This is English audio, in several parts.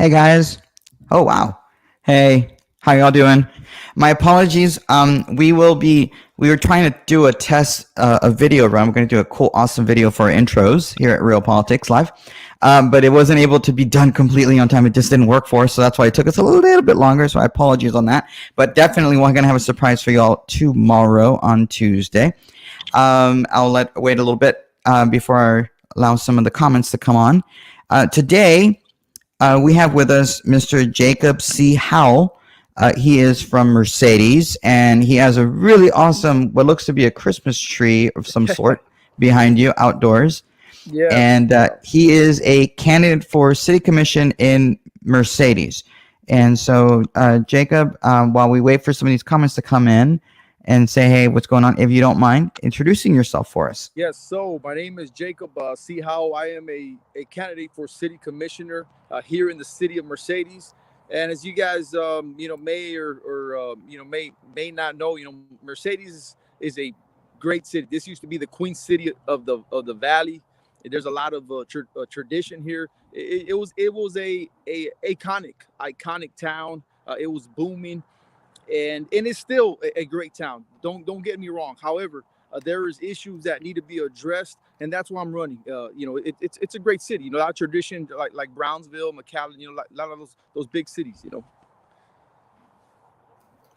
Hey guys. Oh wow. Hey, how y'all doing? My apologies. We were trying to do a test, a video run. We're going to do a cool, awesome video for our intros here at Riopolitics Live. But it wasn't able to be done completely on time. It just didn't work for us. So that's why it took us a little bit longer. So I apologize on that. But definitely we're going to have a surprise for y'all tomorrow on Tuesday. I'll wait a little bit before I allow some of the comments to come on. Today, we have with us Mr. Jacob C. Howell. He is from Mercedes, and he has a really awesome, what looks to be a Christmas tree of some sort behind you outdoors. Yeah. And he is a candidate for city commission in Mercedes. And so, Jacob, while we wait for some of these comments to come in and say, hey, what's going on, if you don't mind introducing yourself for us. Yes. So my name is Jacob C. Howell. I am a candidate for city commissioner here in the city of Mercedes. And as you guys, may or may not know, Mercedes is a great city. This used to be the Queen City of the Valley. There's a lot of tradition here. It was a iconic town. It was booming, and it's still a great town. Don't get me wrong. However, there is issues that need to be addressed, and that's why I'm running. It's a great city. Our tradition, like Brownsville, McAllen. A lot of those big cities. If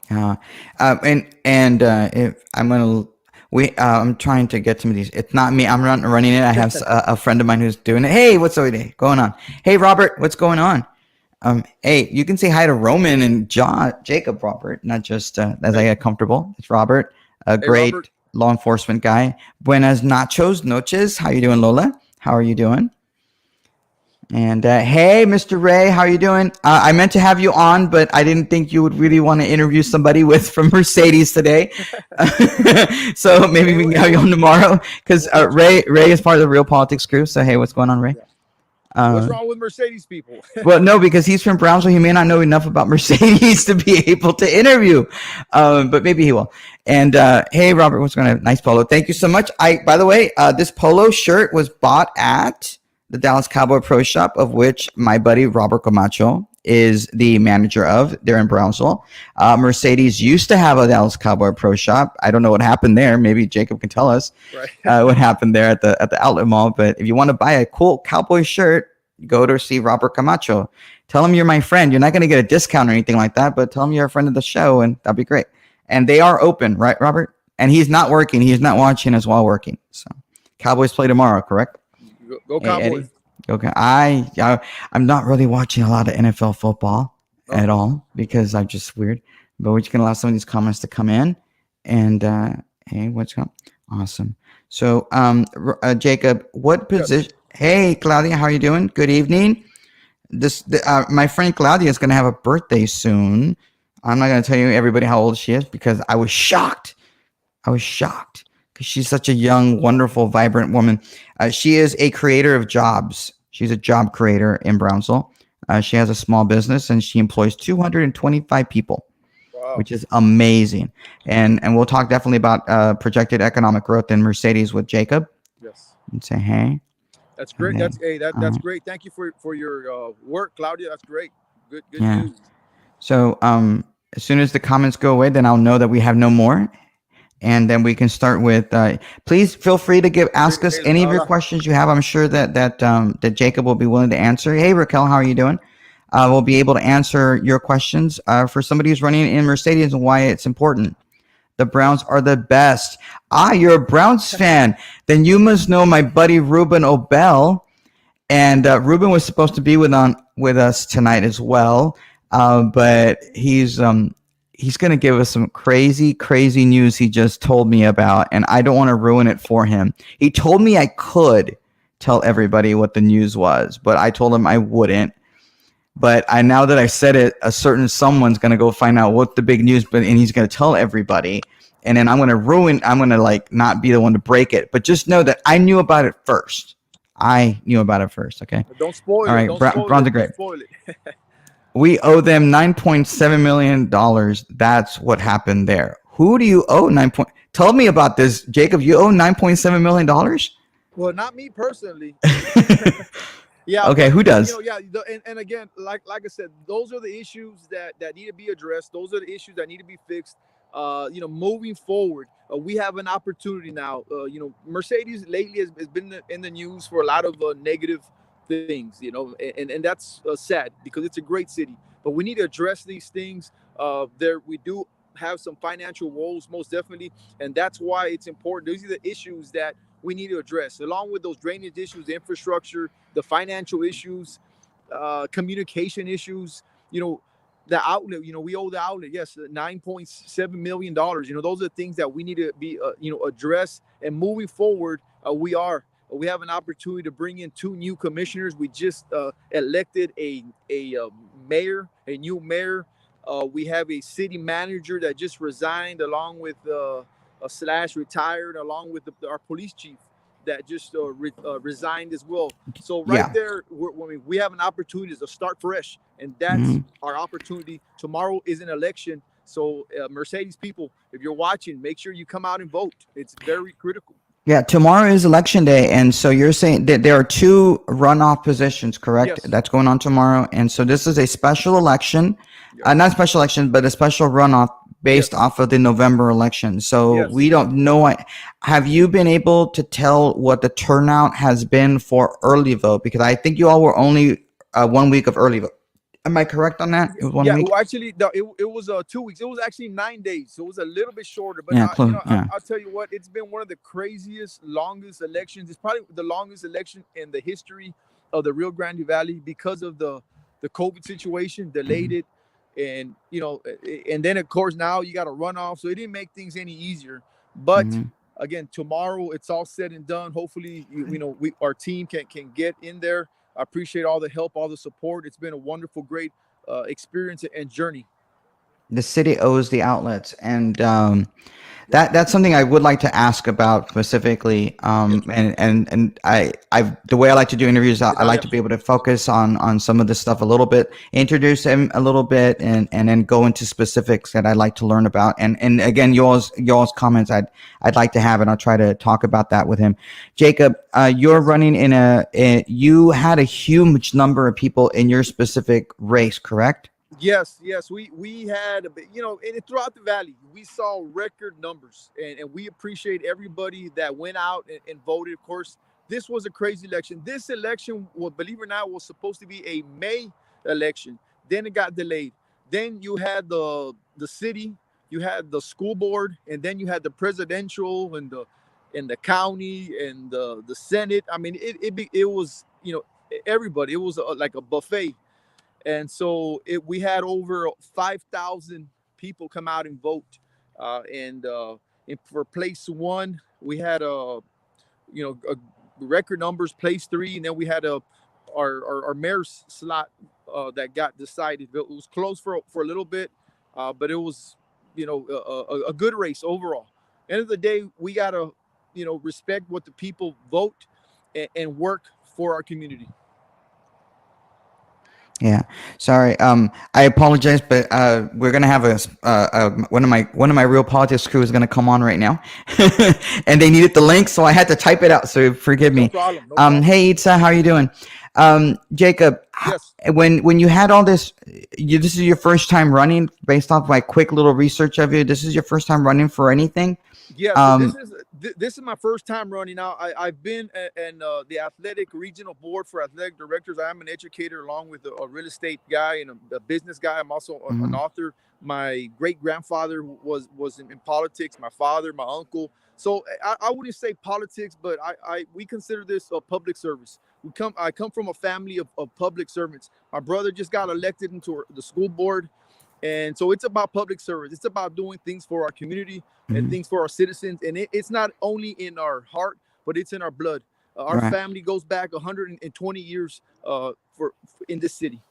I'm gonna. I'm trying to get some of these. It's not me. I'm running it. I have a friend of mine who's doing it. Hey, what's going on? Hey, Robert, what's going on? Hey, you can say hi to Roman and Jacob, Robert, not just as I get comfortable. It's Robert, a great Robert. Law enforcement guy. Buenas nachos, noches. How you doing, Lola? How are you doing? And hey, Mr. Ray, how are you doing? I meant to have you on, but I didn't think you would really want to interview somebody from Mercedes today. So maybe we can have you on tomorrow because Ray is part of the Riopolitics crew. So hey, what's going on, Ray? What's wrong with Mercedes people? Well, no, because he's from Brownsville. He may not know enough about Mercedes to be able to interview, but maybe he will. And hey, Robert, what's going on? Nice polo. Thank you so much. By the way, this polo shirt was bought at the Dallas Cowboy Pro Shop, of which my buddy Robert Camacho is the manager of. They're in Brownsville. Mercedes used to have a Dallas Cowboy Pro Shop. I don't know what happened there. Maybe Jacob can tell us what happened there at the outlet mall. But if you want to buy a cool cowboy shirt, go to see Robert Camacho. Tell him you're my friend. You're not going to get a discount or anything like that, but tell him you're a friend of the show, and that'd be great. And they are open, right, Robert? And he's not working. He's not watching us while working. So Cowboys play tomorrow, correct? Go Cowboys. Okay, I'm not really watching a lot of NFL football at all because I'm just weird. But we're just gonna allow some of these comments to come in. And hey, what's up? Awesome. So, Jacob, what position? Hey, Claudia, how are you doing? Good evening. My friend Claudia is gonna have a birthday soon. I'm not gonna tell you everybody how old she is because I was shocked. Because she's such a young, wonderful, vibrant woman. She is a creator of jobs. She's a job creator in Brownsville. She has a small business and she employs 225 people, which is amazing. And we'll talk definitely about projected economic growth in Mercedes with Jacob. Yes. And say hey. That's great. That's great. Thank you for your work, Claudia. That's great. Good news. So as soon as the comments go away, then I'll know that we have no more. And then we can start with. Please feel free to ask us any of your questions you have. I'm sure that Jacob will be willing to answer. Hey, Raquel, how are you doing? We'll be able to answer your questions for somebody who's running in Mercedes and why it's important. The Browns are the best. You're a Browns fan. Then you must know my buddy Ruben Obel. And Ruben was supposed to be with us tonight as well, but he's going to give us some crazy news he just told me about, and I don't want to ruin it for him. He told me I could tell everybody what the news was, but I told him I wouldn't. But now that I said it, a certain someone's going to go find out what the big news, and he's going to tell everybody, and then I'm going to not be the one to break it. But just know that I knew about it first. Okay? Don't spoil it. All right, Browns are great. Don't spoil it. We owe them $9.7 million. That's what happened there. Who do you owe Tell me about this, Jacob. You owe $9.7 million? Well, not me personally. Yeah, Okay, but who you know, does? yeah, and again, like I said, those are the issues that need to be addressed. Those are the issues that need to be fixed. You know, moving forward, we have an opportunity now. You know, Mercedes lately has been in the news for a lot of negative things. You know, and that's sad because it's a great city. But we need to address these things. There, we do have some financial woes, most definitely, and that's why it's important. These are the issues that we need to address, along with those drainage issues, the infrastructure, the financial issues, communication issues. You know, the outlet. You know, we owe the outlet. Yes, $9.7 million. You know, those are things that we need to be addressed. And moving forward, we have an opportunity to bring in two new commissioners. We just elected a mayor, a new mayor. We have a city manager that just resigned, along with a slash retired, along with our police chief that just resigned as well. So right Yeah. there, we have an opportunity to start fresh, and that's Mhm. our opportunity. Tomorrow is an election, so Mercedes people, if you're watching, make sure you come out and vote. It's very critical. Yeah, tomorrow is election day, and so you're saying that there are two runoff positions, correct? Yes, That's going on tomorrow, and so this is a special election, yes, not special election, but a special runoff based yes, off of the November election. So yes. we don't know. Have you been able to tell what the turnout has been for early vote? Because I think you all were only 1 week of early vote. Am I correct on that? It was one Yeah, week. well, actually, it was 2 weeks. It was actually 9 days, so it was a little bit shorter. But Yeah, you close. know, Yeah. I'll tell you what, it's been one of the craziest, longest elections. It's probably the longest election in the history of the Rio Grande Valley because of the COVID situation, delayed Mhm. it, and and then of course now you got a runoff, so it didn't make things any easier. But Mhm. again, tomorrow it's all said and done. Hopefully, we our team can get in there. I appreciate all the help, all the support. It's been a wonderful, great experience and journey. The city owes the outlets, and Yeah. that's something I would like to ask about specifically. Yes. And I the way I like to do interviews, I like to be able to focus on some of this stuff a little bit, introduce him a little bit, and then go into specifics that I'd like to learn about. And again, y'all's comments I'd like to have, and I'll try to talk about that with him. Jacob, you're Yes. running you had a huge number of people in your specific race, correct? Yes. We had, and throughout the valley, we saw record numbers, and we appreciate everybody that went out and voted. Of course, this was a crazy election. This election, well, believe it or not, was supposed to be a May election. Then it got delayed. Then you had the city, you had the school board, and then you had the presidential and the county and the Senate. I mean, it was everybody. It was like a buffet. And so we had over 5,000 people come out and vote. And for place one, we had a record numbers. Place three, and then we had our mayor's slot that got decided. It was close for a little bit, but it was a good race overall. End of the day, we gotta respect what the people vote and work for our community. Yeah, sorry. I apologize, but we're gonna have one of my real politics crew is gonna come on right now, and they needed the link, so I had to type it out. So forgive No me. problem. No problem. Hey Itza, how are you doing? Jacob, Yes. when you had all this, this is your first time running. Based off my quick little research of you, this is your first time running for anything. Yes, Um, this is my first time running out. I've been in the athletic regional board for athletic directors. I am an educator along with a real estate guy and a business guy. I'm also an mhm, author. My great grandfather was in politics. My father, my uncle. So I wouldn't say politics, but I we consider this a public service. I come from a family of public servants. My brother just got elected into the school board, and so it's about public service. It's about doing things for our community and mhm, things for our citizens. And it's not only in our heart, but it's in our blood. Our right. family goes back 120 years for in this city.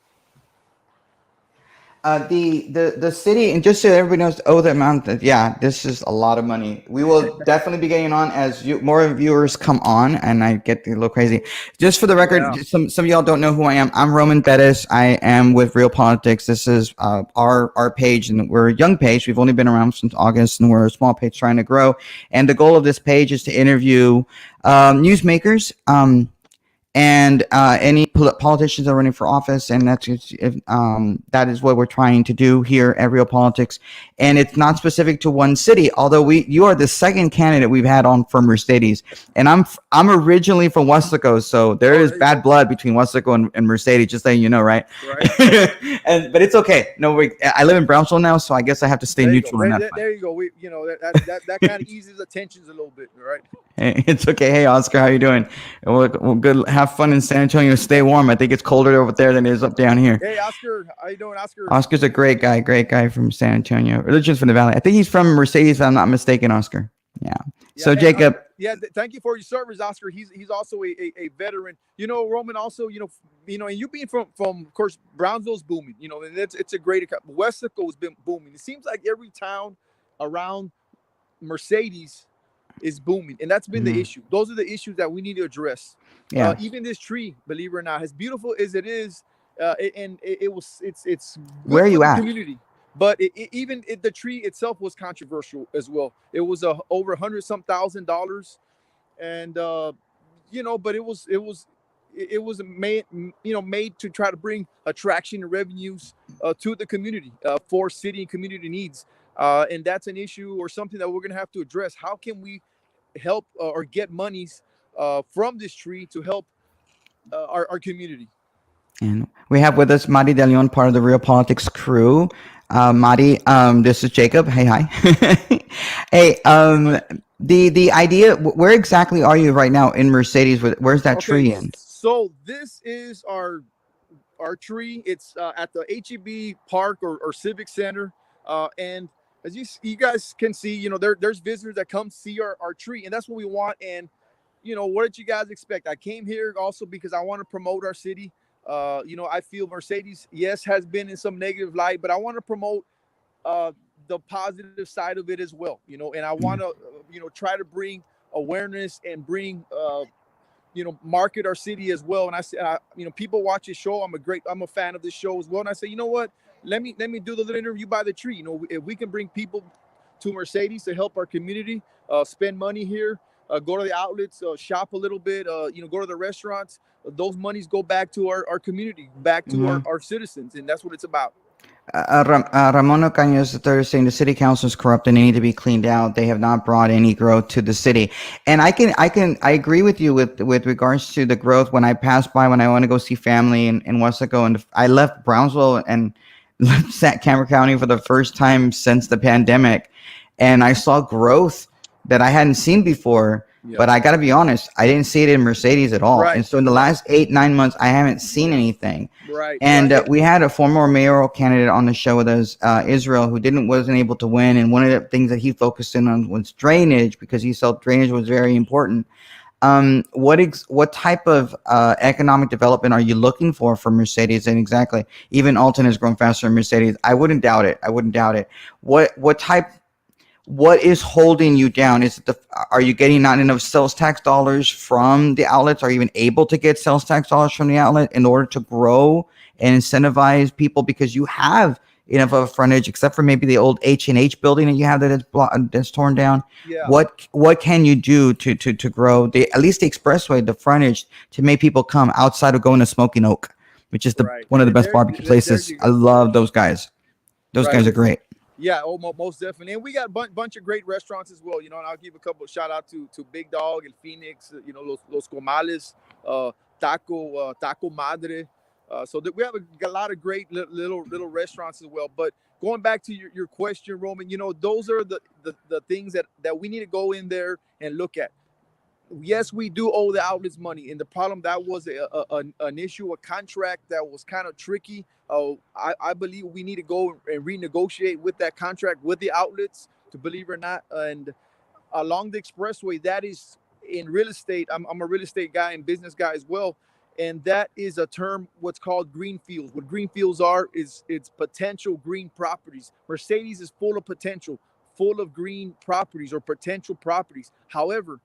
The city, and just so everybody knows, the amount that, yeah, this is a lot of money. We will definitely be getting on as more viewers come on, and I get a little crazy. Just for the record, Yeah. some of y'all don't know who I am. I'm Roman Perez. I am with Riopolitics. This is our page, and we're a young page. We've only been around since August, and we're a small page trying to grow. And the goal of this page is to interview newsmakers. And any politicians are running for office, and that is what we're trying to do here at Riopolitics. And it's not specific to one city. Although you are the second candidate we've had on for Mercedes, and I'm originally from Weslaco, so there is bad blood between Weslaco and Mercedes. Just letting you know, right? Right. But it's okay. No, I live in Brownsville now, so I guess I have to stay neutral on that. There you go. That kind of eases the tensions a little bit, right? Hey, it's okay. Hey, Oscar, how you doing? Well, good. Have fun in San Antonio. Stay warm. I think it's colder over there than it is up down here. Hey, Oscar, how you doing, Oscar? Oscar's a great guy from San Antonio. Religions from the Valley. I think he's from Mercedes, if I'm not mistaken, Oscar. Yeah. So, Jacob. Thank you for your service, Oscar. He's also a veteran. Roman also, and you being from of course, Brownsville's booming. And it's a great. Weslaco's been booming. It seems like every town around Mercedes is booming, and that's been the issue. Those are the issues that we need to address. Yeah. Even this tree, believe it or not, as beautiful as it is, it's where are you at? Community, but the tree itself was controversial as well. It was over $100,000, and but it was made to try to bring attraction and revenues to the community for city and community needs. And that's an issue or something that we're going to have to address. How can we help or get monies from this tree to help our community? And we have with us Mari De Leon, part of the Riopolitics crew. Mari, this is Jacob. Hey, hi. Hey, the idea, where exactly are you right now in Mercedes? Where's that tree in? So this is our tree. It's at the HEB Park or Civic Center. And as you guys can see, there's visitors that come see our tree, and that's what we want. And what did you guys expect? I came here also because I want to promote our city. I feel Mercedes, yes, has been in some negative light, but I want to promote the positive side of it as well. And I want to try to bring awareness and bring market our city as well. And I said, people watch this show. I'm a fan of this show as well. And I say, you know what? Let me do the little interview by the tree. If we can bring people to Mercedes to help our community, spend money here, go to the outlets, shop a little bit, go to the restaurants. Those monies go back to our community, back to our citizens, and that's what it's about. Ramon Ocaño's, they're saying the city council is corrupt and they need to be cleaned out. They have not brought any growth to the city. And I agree with you with regards to the growth. When I pass by, when I want to go see family in Weslaco, and I left Brownsville and left Cameron County for the first time since the pandemic, and I saw growth that I hadn't seen before. Yeah. But I got to be honest, I didn't see it in Mercedes at all. Right. And so in the last 8-9 months, I haven't seen anything. Right. And we had a former mayoral candidate on the show with us, Israel, who wasn't able to win. And one of the things that he focused in on was drainage, because he felt drainage was very important. What type of economic development are you looking for Mercedes? And exactly, even Alton has grown faster than Mercedes. I wouldn't doubt it. What is holding you down? Are you getting not enough sales tax dollars from the outlets? Are you even able to get sales tax dollars from the outlet in order to grow and incentivize people? Because you have enough of a frontage, except for maybe the old H&H building that you have that's torn down. Yeah. What can you do to grow at least the expressway, the frontage, to make people come outside of going to Smoking Oak, which is one of the best barbecue places. I love those guys. Those guys are great. Yeah, most definitely. And we got a bunch of great restaurants as well, and I'll give a couple of shout out to Big Dog and Phoenix, Los Comales, Taco Madre. So we have a lot of great little restaurants as well. But going back to your question, Roman, those are the things that we need to go in there and look at. Yes, we do owe the outlets money, and the problem, that was an issue, a contract that was kind of tricky. I believe we need to go and renegotiate with that contract with the outlets, to believe it or not. And along the expressway, that is, in real estate, I'm a real estate guy and business guy as well, and that is a term, what's called greenfields. What greenfields are is it's potential green properties. Mercedes is full of potential, full of green properties or potential properties. However,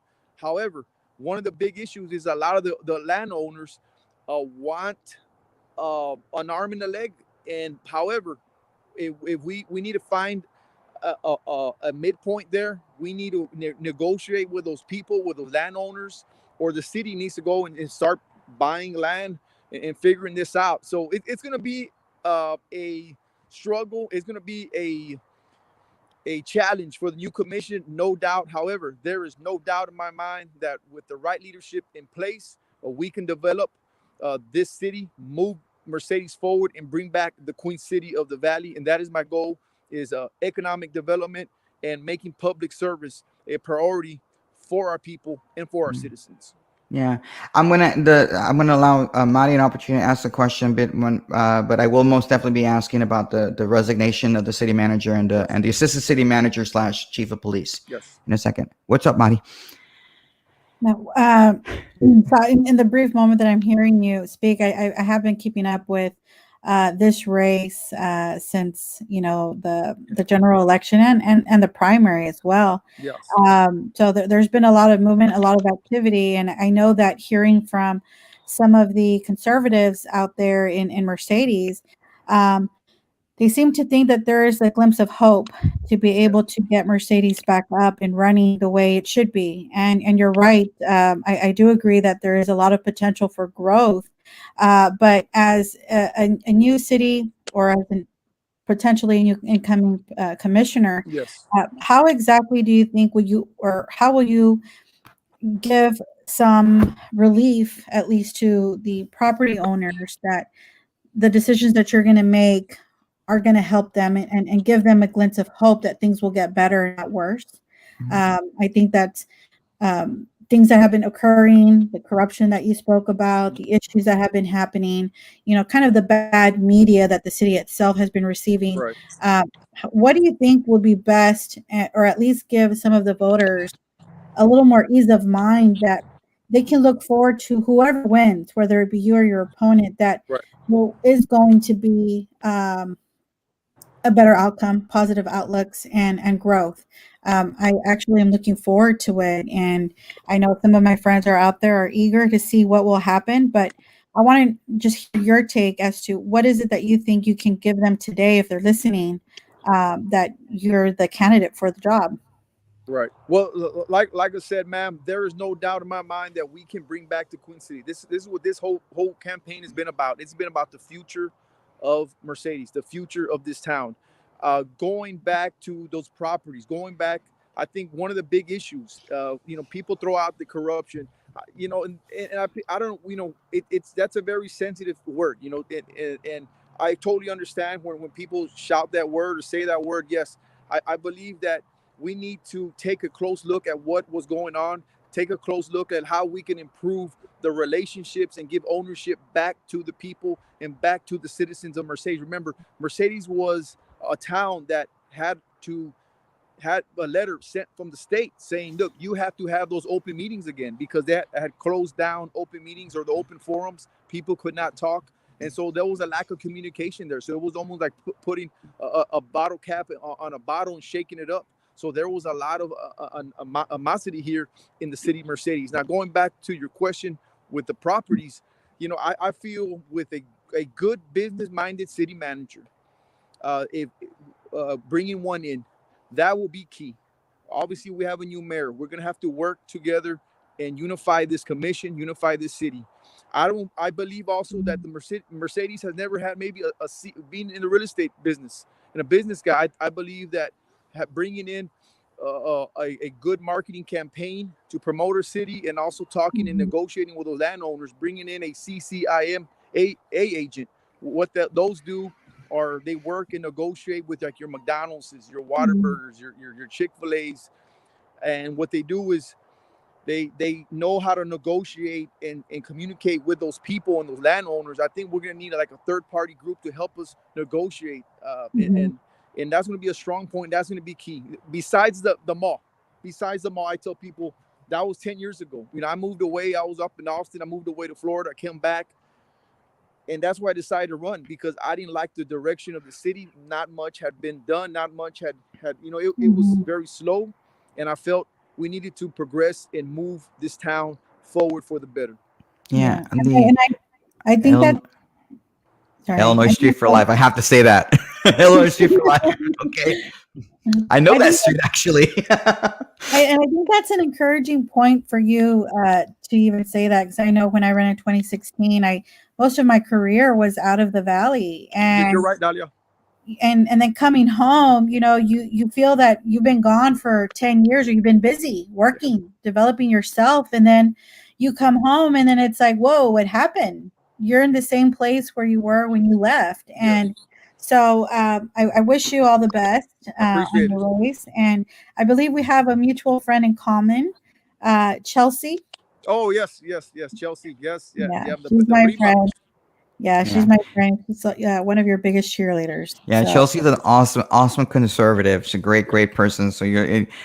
one of the big issues is a lot of the landowners want an arm and a leg. And however, if we need to find a midpoint there, we need to negotiate with those people, with those landowners, or the city needs to go and start buying land and figuring this out. So it's going to be a struggle. It's going to be a challenge for the new commission, no doubt. However, there is no doubt in my mind that with the right leadership in place, we can develop this city, move Mercedes forward, and bring back the Queen City of the Valley. And that is my goal: is economic development and making public service a priority for our people and for our citizens. Yeah, I'm gonna allow Mari an opportunity to ask the question a bit but I will most definitely be asking about the resignation of the city manager and the assistant city manager / chief of police. Yes. In a second. What's up, Mari? No, so in the brief moment that I'm hearing you speak, I have been keeping up with this race since the general election and the primary as well. Yes. So there's been a lot of movement, a lot of activity, and I know that hearing from some of the conservatives out there in Mercedes, they seem to think that there is a glimpse of hope to be able to get Mercedes back up and running the way it should be. And you're right. I do agree that there is a lot of potential for growth. But as a new city, or as potentially a new incoming commissioner, Yes. how exactly do you think how will you give some relief, at least to the property owners, that the decisions that you're going to make are going to help them and give them a glimpse of hope that things will get better and not worse? I think that's things that have been occurring, the corruption that you spoke about, the issues that have been happening, kind of the bad media that the city itself has been receiving. Right. What do you think would be best, or at least give some of the voters a little more ease of mind that they can look forward to whoever wins, whether it be you or your opponent, that Right. is going to be a better outcome, positive outlooks, and growth. I actually am looking forward to it, and I know some of my friends are out there are eager to see what will happen, but I want to just hear your take as to what is it that you think you can give them today if they're listening, that you're the candidate for the job. Right. Well, like I said, ma'am, there is no doubt in my mind that we can bring back the Queen City. This is what this whole campaign has been about. It's been about the future of Mercedes, the future of this town. Going back to those properties, going back. I think one of the big issues, people throw out the corruption, and I don't, it's that's a very sensitive word, and I totally understand when people shout that word or say that word. Yes, I believe that we need to take a close look at what was going on, take a close look at how we can improve the relationships and give ownership back to the people and back to the citizens of Mercedes. Remember, Mercedes was a town that had a letter sent from the state saying, look, you have to have those open meetings again, because they had closed down open meetings or the open forums. People could not talk. And so there was a lack of communication there. So it was almost like putting a bottle cap on a bottle and shaking it up. So there was a lot of animosity here in the city of Mercedes. Now, going back to your question with the properties, I feel with a good business-minded city manager, if bringing one in, that will be key. Obviously, we have a new mayor. We're going to have to work together and unify this commission, unify this city. I believe also that the Mercedes has never had maybe being in the real estate business and a business guy. I believe that bringing in a good marketing campaign to promote our city, and also talking and negotiating with the landowners, bringing in a CCIM agent. What those do are they work and negotiate with like your McDonald's, your Whataburgers, your Chick-fil-A's, and what they do is they know how to negotiate and communicate with those people and those landowners. I think we're going to need like a third-party group to help us negotiate, and that's going to be a strong point. That's going to be key. Besides the mall, I tell people that was 10 years ago. I moved away. I was up in Austin. I moved away to Florida. I came back. And that's why I decided to run, because I didn't like the direction of the city. Not much had been done. Not much had it was very slow. And I felt we needed to progress and move this town forward for the better. Yeah. And I think that Illinois Street for Life. I have to say that. Illinois Street for Life. Okay. I know that street, actually. And I think that's an encouraging point for you to even say that, because I know when I ran in 2016, I most of my career was out of the valley, You're and right, Dalia. then coming home, you feel that you've been gone for 10 years, or you've been busy working, developing yourself, and then you come home, and then it's like, whoa, what happened? You're in the same place where you were when you left. Yes, And so I wish you all the best on appreciate it. your race. And I believe we have a mutual friend in common, Chelsea. Oh yes, yes, yes, Chelsea. Yes, yeah, Yeah, yeah. she's The my prima. friend. Yeah, she's Yeah. my friend. She's one of your biggest cheerleaders. Yeah, So Chelsea's an awesome conservative. She's a great person. So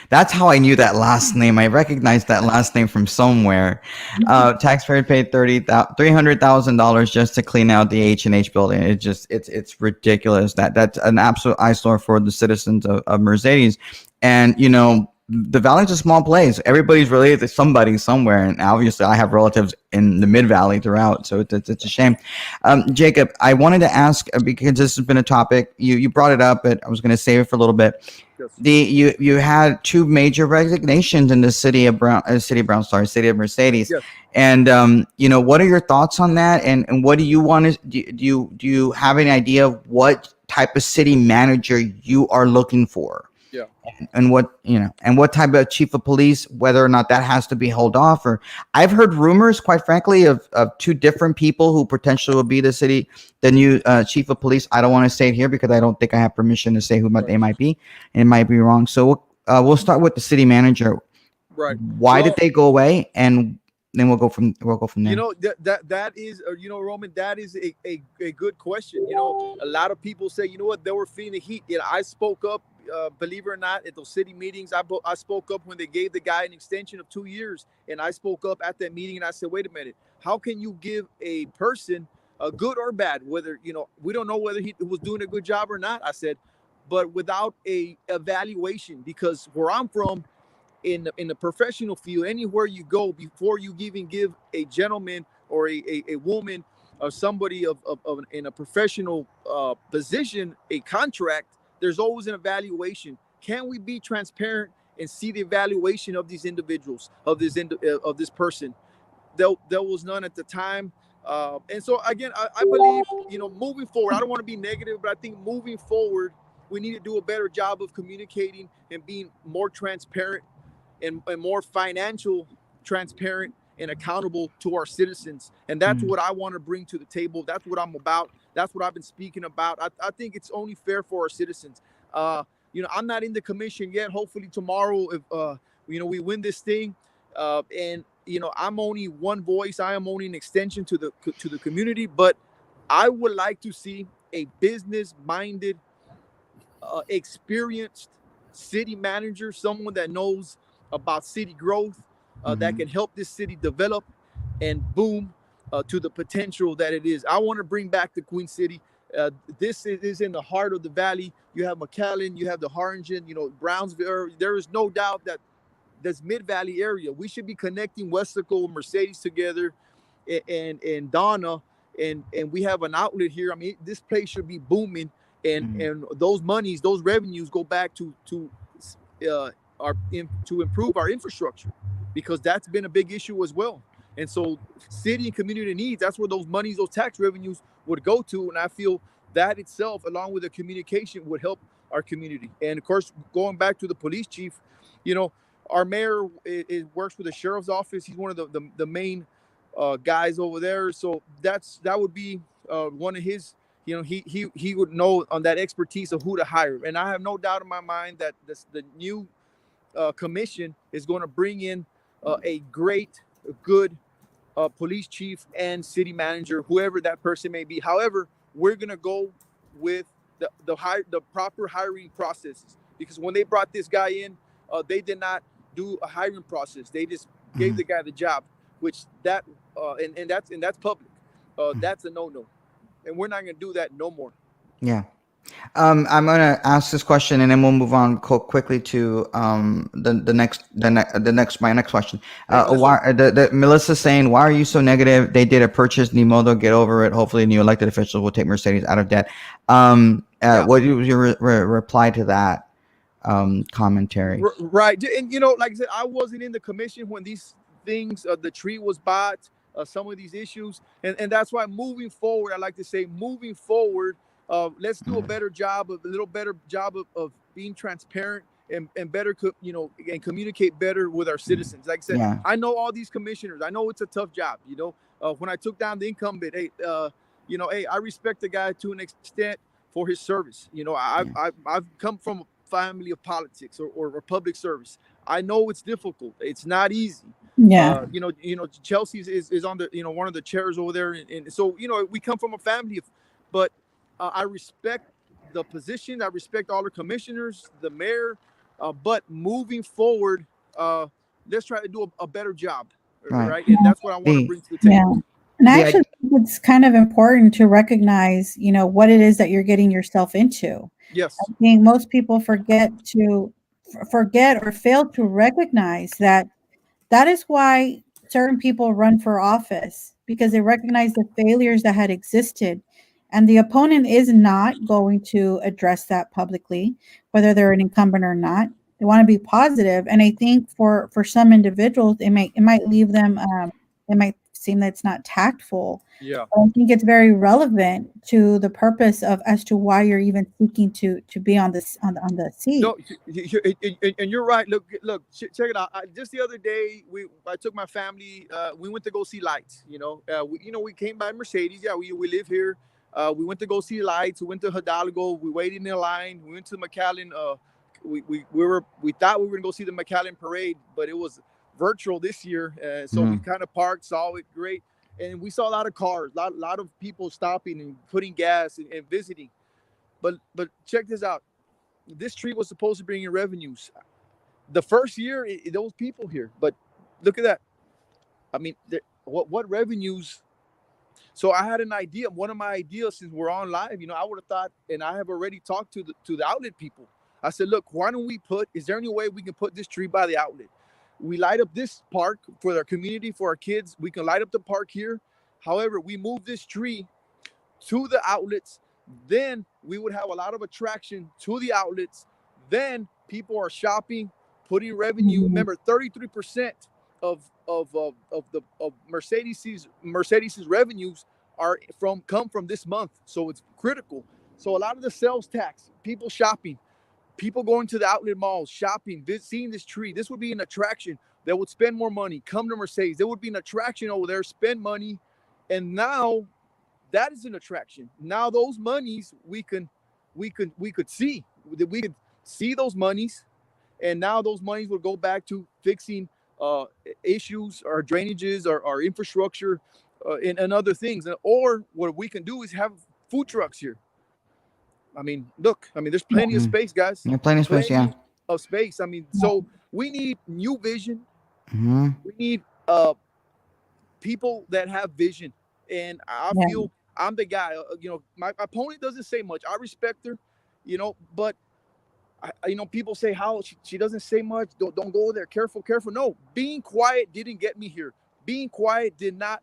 that's how I knew that last name. I recognized that last name from somewhere. Taxpayer paid $300,000 just to clean out the H&H building. It's ridiculous. That's an absolute eyesore for the citizens of Mercedes. And the Valley's a small place. Everybody's related to somebody somewhere, and obviously I have relatives in the Mid Valley throughout. So it's a shame. Jacob, I wanted to ask because this has been a topic you brought it up, but I was going to save it for a little bit. Yes. You had two major resignations in the city of city of Mercedes, Yes. and what are your thoughts on that? And what do you want to do you have any idea of what type of city manager you are looking for? Yeah. And what type of chief of police, whether or not that has to be held off. Or I've heard rumors, quite frankly, of two different people who potentially will be the new chief of police. I don't want to say it here because I don't think I have permission to say who they might be. And it might be wrong. So we'll start with the city manager. Right. Why did they go away? And then we'll go from there. That is, Roman, that is a good question. A lot of people say, they were feeling the heat. I spoke up, believe it or not, at those city meetings. I spoke up when they gave the guy an extension of 2 years, and I spoke up at that meeting, and I said, wait a minute, how can you give a person, good or bad, whether, we don't know whether he was doing a good job or not, I said, but without a evaluation, because where I'm from, in the professional field, anywhere you go, before you even give a gentleman or a woman or somebody in a professional position a contract, there's always an evaluation. Can we be transparent and see the evaluation of these individuals, of this person? There was none at the time. And so again, I believe, moving forward, I don't want to be negative, but I think moving forward, we need to do a better job of communicating and being more transparent and more financial transparent and accountable to our citizens. And that's what I want to bring to the table. That's what I'm about. That's what I've been speaking about. I think it's only fair for our citizens. I'm not in the commission yet. Hopefully tomorrow, if we win this thing, and I'm only one voice. I am only an extension to the community, but I would like to see a business-minded, experienced city manager, someone that knows about city growth, that can help this city develop and boom to the potential that it is. I want to bring back the Queen City. This is in the heart of the valley. You have McAllen, you have the Harlingen, Brownsville. There is no doubt that this Mid-Valley area, we should be connecting Westaco and Mercedes together, and Donna, and we have an outlet here. I mean, this place should be booming, and those monies, those revenues go back to improve our infrastructure, because that's been a big issue as well. And so city and community needs, that's where those monies, those tax revenues would go to. And I feel that itself, along with the communication, would help our community. And of course, going back to the police chief, our mayor works with the sheriff's office. He's one of the main guys over there. So that would be one of his, he would know on that expertise of who to hire. And I have no doubt in my mind that the new commission is going to bring in a good police chief and city manager, whoever that person may be. However, we're going to go with the proper hiring processes, because when they brought this guy in, they did not do a hiring process. They just gave the guy the job, which that's public. That's a no-no, and we're not going to do that no more. Yeah. I'm gonna ask this question, and then we'll move on quickly to my next question. Melissa's saying, "Why are you so negative? They did a purchase, ni modo, get over it. Hopefully, new elected officials will take Mercedes out of debt." What was your reply to that commentary? Right, and like I said, I wasn't in the commission when these things. The tree was bought. some of these issues, and that's why moving forward, I like to say, moving forward, let's do a better job, a little better job of being transparent and better, and communicate better with our citizens. Like I said, Yeah. I know all these commissioners. I know it's a tough job. When I took down the incumbent, hey, I respect the guy to an extent for his service. I've come from a family of politics or public service. I know it's difficult. It's not easy. Yeah. Chelsea is on the, one of the chairs over there. And so, we come from a family but I respect the position. I respect all the commissioners, the mayor, but moving forward, let's try to do a better job. Right. And that's what I want to bring to the table. Yeah. And I actually think it's kind of important to recognize, what it is that you're getting yourself into. Yes. I think most people forget or fail to recognize that is why certain people run for office, because they recognize the failures that had existed. And the opponent is not going to address that publicly, whether they're an incumbent or not. They want to be positive. And I think for some individuals, it might leave them, it might seem that it's not tactful. Yeah. But I think it's very relevant to the purpose as to why you're even seeking to be on the seat. No, and you're right. Look, check it out. Just the other day, I took my family. We went to go see lights. We came by Mercedes. Yeah, we live here. We went to go see lights. We went to Hidalgo. We waited in a line. We went to McAllen. We thought we were gonna go see the McAllen parade, but it was virtual this year. So we kind of parked, saw it, great, and we saw a lot of cars, a lot of people stopping and putting gas and visiting. But check this out. This tree was supposed to bring in revenues. The first year, there was people here, but look at that. I mean, what revenues? So I had an idea. One of my ideas, since we're on live, I would have thought, and I have already talked to the outlet people. I said, look, why don't we is there any way we can put this tree by the outlet? We light up this park for our community, for our kids. We can light up the park here. However, we move this tree to the outlets. Then we would have a lot of attraction to the outlets. Then people are shopping, putting revenue. Remember, 33% of Mercedes's revenues come from this month. So it's critical. So a lot of the sales tax, people shopping, people going to the outlet malls, shopping, seeing this tree. This would be an attraction. They would spend more money, come to Mercedes. There would be an attraction over there, spend money. And now that is an attraction. Now those monies we could see. We could see those monies. And now those monies would go back to fixing issues, or drainages, or infrastructure, and other things. Or what we can do is have food trucks here. I mean, look, there's plenty of space, guys. Plenty of space, yeah. Of space. So we need new vision. We need people that have vision. And I feel I'm the guy. My opponent doesn't say much. I respect her, but people say how she doesn't say much. Don't go there. Careful. No, being quiet didn't get me here. Being quiet did not,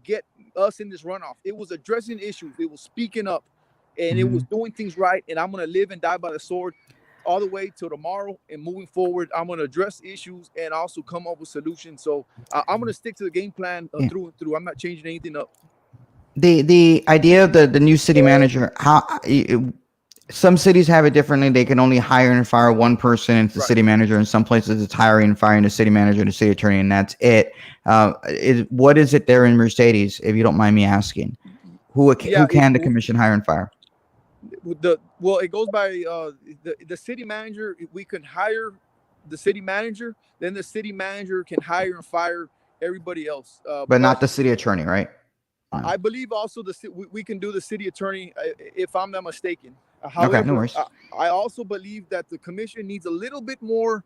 get us in this runoff. It was addressing issues. It was speaking up. And it was doing things right. And I'm going to live and die by the sword all the way till tomorrow. And moving forward, I'm going to address issues and also come up with solutions. So I'm going to stick to the game plan through and through. I'm not changing anything up. The idea of the new city manager, some cities have it differently. They can only hire and fire one person into the city manager. In some places, it's hiring and firing the city manager and the city attorney, and that's it. What is it there in Mercedes, if you don't mind me asking? Who can the commission hire and fire? It goes by the city manager. We can hire the city manager, then the city manager can hire and fire everybody else, but not the city attorney, right? I believe also we can do the city attorney, if I'm not mistaken. However, okay, no worries. I also believe that the commission needs a little bit more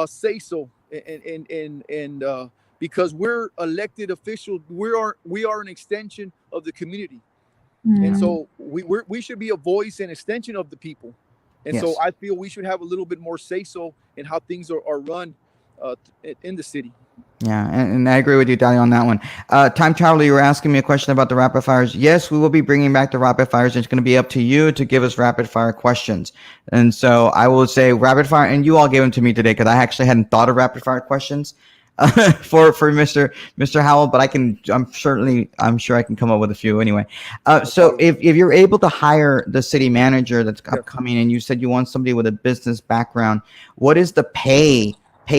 say so, and because we're elected officials, we are an extension of the community. And so we should be a voice and extension of the people. And so I feel we should have a little bit more say-so in how things are run in the city. Yeah, and I agree with you, Dalia, on that one. Time Traveler, you were asking me a question about the rapid fires. Yes, we will be bringing back the rapid fires. It's going to be up to you to give us rapid fire questions. And so I will say rapid fire, and you all gave them to me today because I actually hadn't thought of rapid fire questions. for Mr. Howell, but I'm sure I can come up with a few anyway. So if you're able to hire the city manager that's upcoming, and you said you want somebody with a business background, what is the pay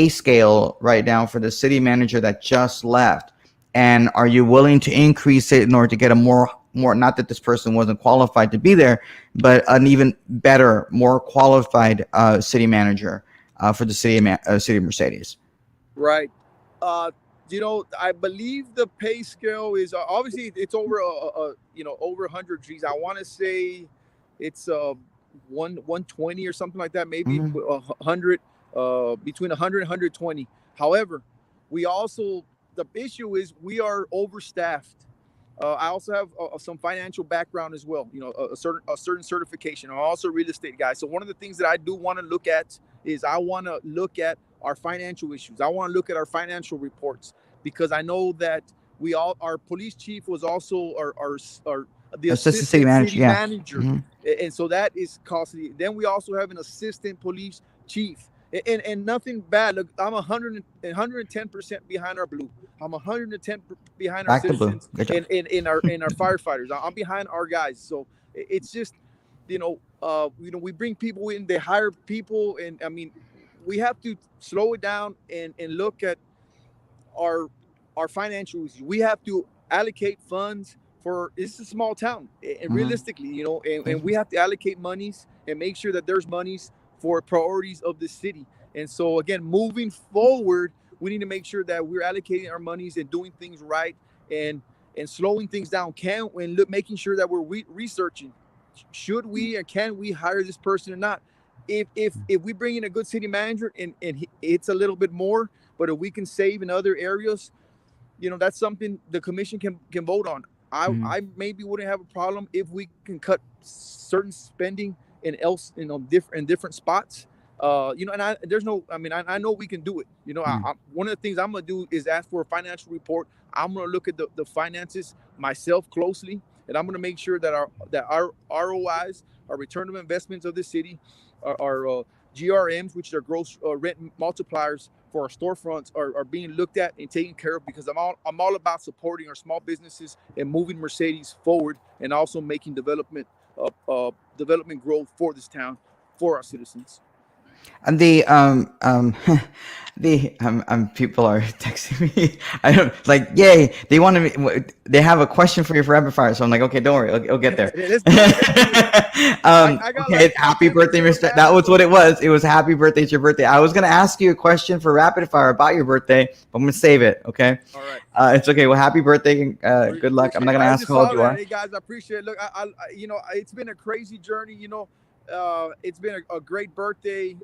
scale right now for the city manager that just left? And are you willing to increase it in order to get a more, not that this person wasn't qualified to be there, but an even better, more qualified city manager for the city of Mercedes? Right. I believe the pay scale is obviously it's over over 100 G's. I want to say it's 120 or something like that, maybe 100, between 100 and 120. However, we also, the issue is we are overstaffed. I also have some financial background as well. A certain certification. I'm also a real estate guy. So one of the things that I do want to look at is I want to look at our financial issues. I want to look at our financial reports, because I know that our police chief was also our the assistant city manager. And so that is costly. Then we also have an assistant police chief. And nothing bad. Look, I'm 110% behind our blue. I'm 110 behind our citizens and in our firefighters. I'm behind our guys. So it's just, we bring people in, they hire people, and I mean, we have to slow it down and look at our financials. We have to allocate funds for, it's a small town, and realistically, and we have to allocate monies and make sure that there's monies for priorities of the city. And so again, moving forward, we need to make sure that we're allocating our monies and doing things right, and slowing things down. Making sure that we're researching, should we and can we hire this person or not? If we bring in a good city manager and it's a little bit more, but if we can save in other areas, that's something the commission can vote on. I maybe wouldn't have a problem if we can cut certain spending in different spots. And I know we can do it. One of the things I'm gonna do is ask for a financial report. I'm gonna look at the finances myself closely, and I'm gonna make sure that our ROIs, our return of investments of the city, our GRMs, which are gross rent multipliers for our storefronts, are being looked at and taken care of, because I'm all about supporting our small businesses and moving Mercedes forward, and also making development growth for this town, for our citizens. And the people are texting me. I don't like, yay, they have a question for you for rapid fire. So I'm like, okay, don't worry, I'll get there. Okay, happy birthday, Mr. That was what it was. It was happy birthday. It's your birthday. I was gonna ask you a question for rapid fire about your birthday, but I'm gonna save it. Okay. All right. It's okay. Well, happy birthday. Good luck. I'm not gonna ask how old you are. Hey guys, I appreciate it. Look, I it's been a crazy journey. It's been a great birthday,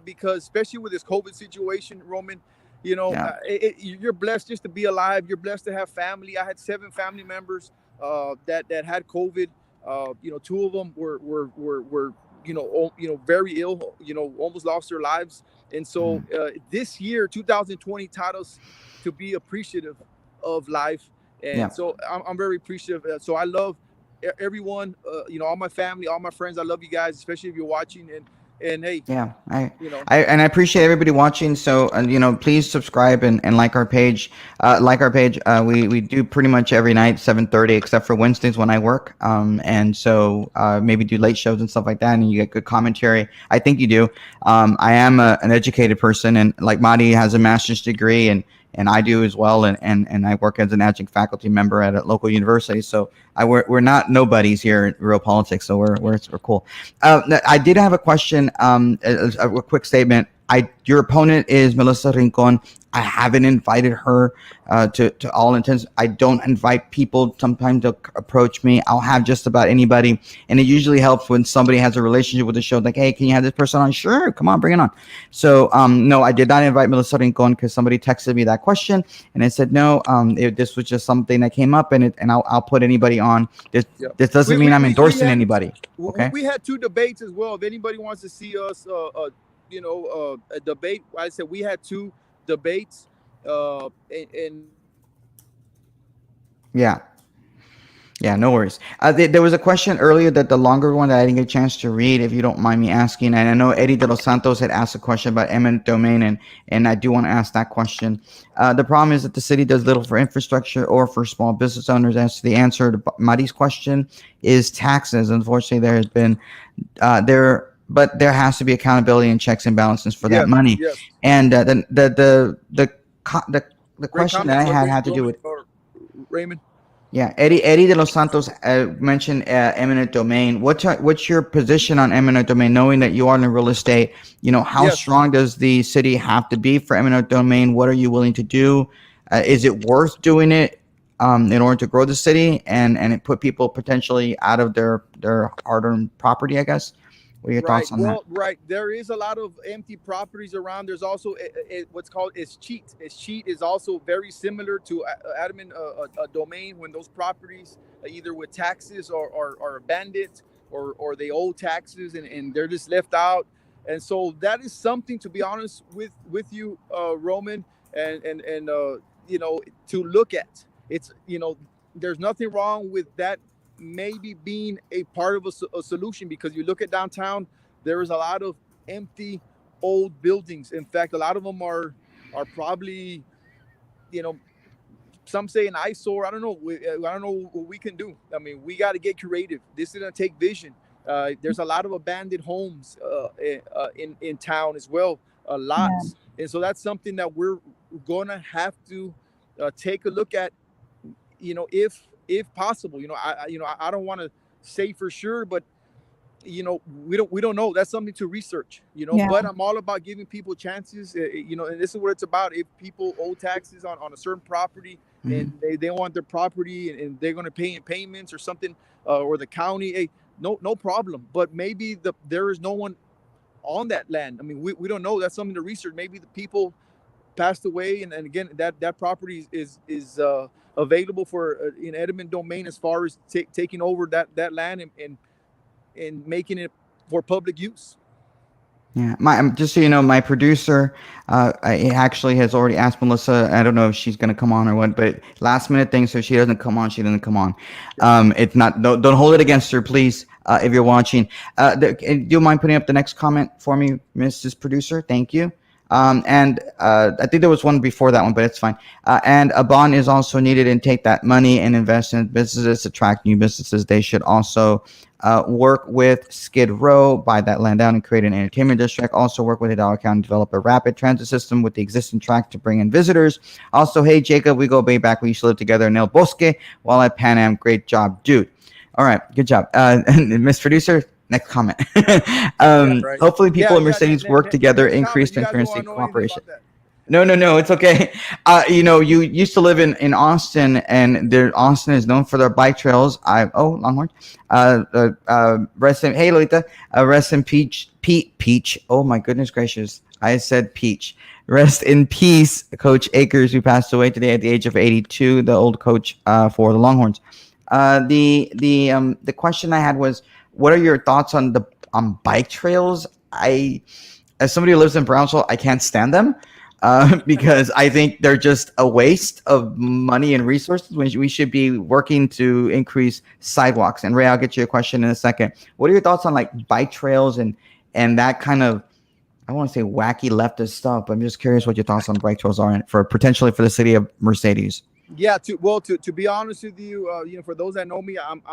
because especially with this COVID situation, Roman, you're blessed just to be alive. You're blessed to have family. I had 7 family members that had COVID. 2 of them were very ill, almost lost their lives. And so this year, 2020, taught us to be appreciative of life. And so I'm very appreciative. So I love everyone, all my family, all my friends. I love you guys, especially if you're watching. And hey, I appreciate everybody watching. So please subscribe and like our page. We do pretty much every night 7:30, except for Wednesdays when I work. And so maybe do late shows and stuff like that, and you get good commentary. I think you do. I am an educated person, and like Madi has a master's degree, and I do as well, and I work as an adjunct faculty member at a local university. So we're not nobodies here at Riopolitics, so we're cool. I did have a question, a quick statement. Your opponent is Melissa Rincon. I haven't invited her to all intents. I don't invite people sometimes to approach me. I'll have just about anybody. And it usually helps when somebody has a relationship with the show. Like, hey, can you have this person on? Sure, come on, bring it on. So, no, I did not invite Melissa Rincon because somebody texted me that question. And I said, no, this was just something that came up, and I'll put anybody on. This doesn't mean I'm endorsing anybody. Okay. We had 2 debates as well. If anybody wants to see us, a debate, I said we had 2 debates, and yeah. Yeah, no worries. There was a question earlier, that the longer one that I didn't get a chance to read, if you don't mind me asking. And I know Eddie de los Santos had asked a question about eminent domain, and I do want to ask that question. The problem is that the city does little for infrastructure or for small business owners. As to the answer to Mari's question is taxes. Unfortunately, there has been but there has to be accountability and checks and balances for that Yes, money. yes. And co- the the Great question that I comments, had to do Roman with, or Raymond. yeah, Eddie de los Santos mentioned eminent domain. What's your position on eminent domain? Knowing that you are in real estate, how Yes. strong does the city have to be for eminent domain? What are you willing to do? Is it worth doing it in order to grow the city and it put people potentially out of their hard-earned property? I guess. What are your Right. thoughts on that? Well, right. There is a lot of empty properties around. There's also what's called escheat. Escheat is also very similar to adamant a domain when those properties either with taxes or abandoned or they owe taxes and they're just left out. And so that is something, to be honest with you, Roman, and to look at. It's there's nothing wrong with that maybe being a part of a solution, because you look at downtown, there is a lot of empty old buildings. In fact, a lot of them are probably, you know some say an eyesore. I don't know. I don't know what we can do. I mean, we got to get creative. This is gonna take vision. There's a lot of abandoned homes in town as well, Yeah. lots, and so that's something that we're gonna have to take a look at. If possible. I don't want to say for sure, but we don't know. That's something to research. Yeah. But I'm all about giving people chances. And this is what it's about. If people owe taxes on a certain property Mhm. and they want their property and they're going to pay in payments or something, or the county, hey, no problem. But maybe there is no one on that land. I mean, we don't know. That's something to research. Maybe the people passed away, and again, that property is available for in eminent domain, as far as taking over that land and making it for public use. Yeah, just so you know, my producer, he actually has already asked Melissa. I don't know if she's going to come on or what, but last minute thing. So if she doesn't come on, she doesn't come on. It's not. Don't hold it against her, please. If you're watching, do you mind putting up the next comment for me, Mrs. Producer? Thank you. And I think there was one before that one, but it's fine. And a bond is also needed, and take that money and invest in businesses, attract new businesses. They should also work with Skid Row, buy that land down and create an entertainment district. Also work with Hidalgo County, develop a rapid transit system with the existing track to bring in visitors. Also, hey, Jacob, we go way back. We used to live together in El Bosque while at Pan Am. Great job, dude. All right, good job. Miss Producer, next comment. Yeah, right. Hopefully people Yeah, in yeah. Mercedes work together, Next comment. increase You guys don't transparency, want to know anything cooperation. about that. No, it's okay. You used to live in Austin, and Austin is known for their bike trails. Longhorn. Rest in, hey Lolita. Rest in Peach. Oh my goodness gracious! I said Peach. Rest in peace, Coach Akers, who passed away today at the age of 82. The old coach for the Longhorns. The question I had was, what are your thoughts on the on bike trails? As somebody who lives in Brownsville, I can't stand them because I think they're just a waste of money and resources when we should be working to increase sidewalks. And Ray, I'll get you a question in a second. What are your thoughts on like bike trails and that kind of, I want to say wacky leftist stuff, but I'm just curious what your thoughts on bike trails are for potentially for the city of Mercedes. Yeah, to be honest with you, for those that know me, I'm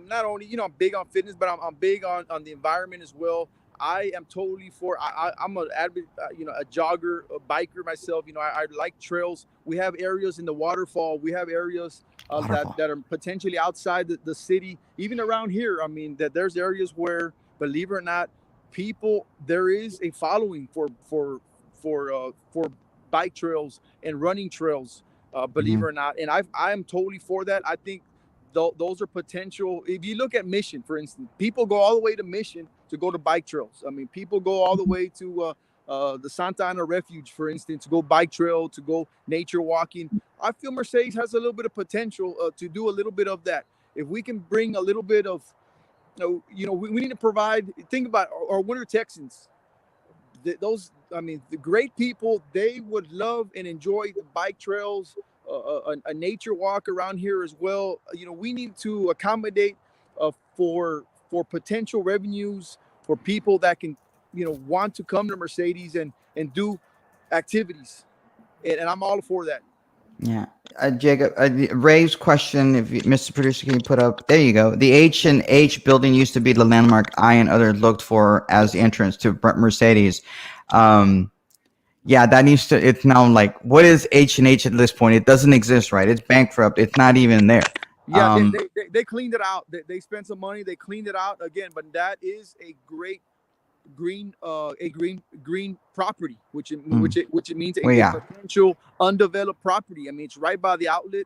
not only I'm big on fitness, but I'm big on the environment as well. I am totally for. I'm a a jogger, a biker myself. I like trails. We have areas in the waterfall. We have areas Waterfall. that are potentially outside the city, even around here. I mean, that there's areas where, believe it or not, people there is a following for bike trails and running trails, believe it Hmm. or not. And I am totally for that. I think those are potential. If you look at Mission, for instance, people go all the way to Mission to go to bike trails. I mean, people go all the way to the Santa Ana Refuge, for instance, to go bike trail, to go nature walking. I feel Mercedes has a little bit of potential to do a little bit of that. If we can bring a little bit of, we need to provide. Think about our Winter Texans. Those, I mean, the great people, they would love and enjoy the bike trails, a nature walk around here as well. We need to accommodate for potential revenues for people that can want to come to Mercedes and do activities, and I'm all for that. Yeah. Jacob, Ray's question, if Mr. Producer, can you put up? There you go. The H&H building used to be the landmark I and others looked for as the entrance to Mercedes. Yeah, that needs to. It's now like, what is H&H at this point? It doesn't exist, right? It's bankrupt. It's not even there. Yeah, they cleaned it out. They spent some money. They cleaned it out again, but that is a great green property, which it means Well, yeah. potential undeveloped property. I mean, it's right by the outlet.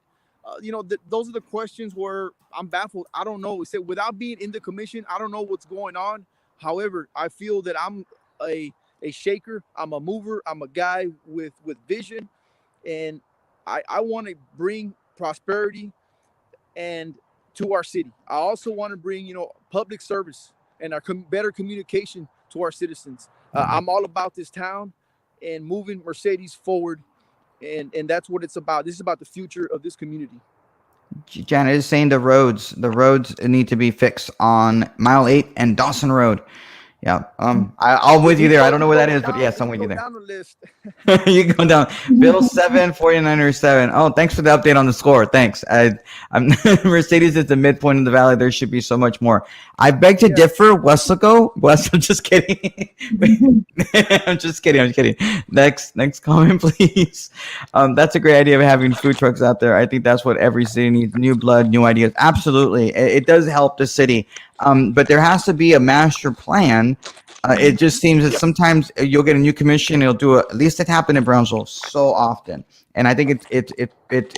Those are the questions where I'm baffled. I don't know. It's without being in the commission, I don't know what's going on. However, I feel that I'm a shaker. I'm a mover. I'm a guy with vision, and I want to bring prosperity and to our city. I also want to bring public service and our better communication to our citizens. I'm all about this town and moving Mercedes forward, and that's what it's about. This is about the future of this community. Janet is saying the roads need to be fixed on Mile 8 and Dawson Road. Yeah. I'm with you there. I don't know where that is, but yes, I'm with you there. Down the list. You can go down. Bill 7, 49er 7. Oh, thanks for the update on the score. Thanks. I'm Mercedes is the midpoint of the valley. There should be so much more. I beg to differ. Wesco. I'm just kidding. I'm just kidding. Next comment, please. That's a great idea of having food trucks out there. I think that's what every city needs. New blood, new ideas. Absolutely. It does help the city. But there has to be a master plan. It just seems that sometimes you'll get a new commission. It'll do at least it happened in Brownsville so often, and I think it's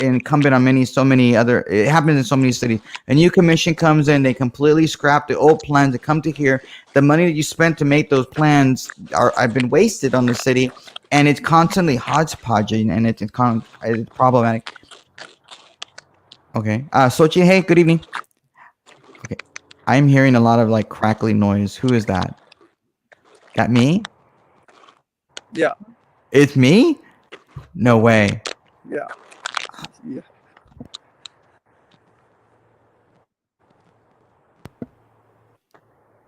incumbent on it happens in so many cities. A new commission comes in, they completely scrap the old plans. They come to here. The money that you spent to make those plans have been wasted on the city, and it's constantly hodgepodging, and it's problematic. Okay, Sochi, hey, good evening. Okay, I'm hearing a lot of like crackly noise. Who is that? That me? Yeah. It's me? No way. Yeah.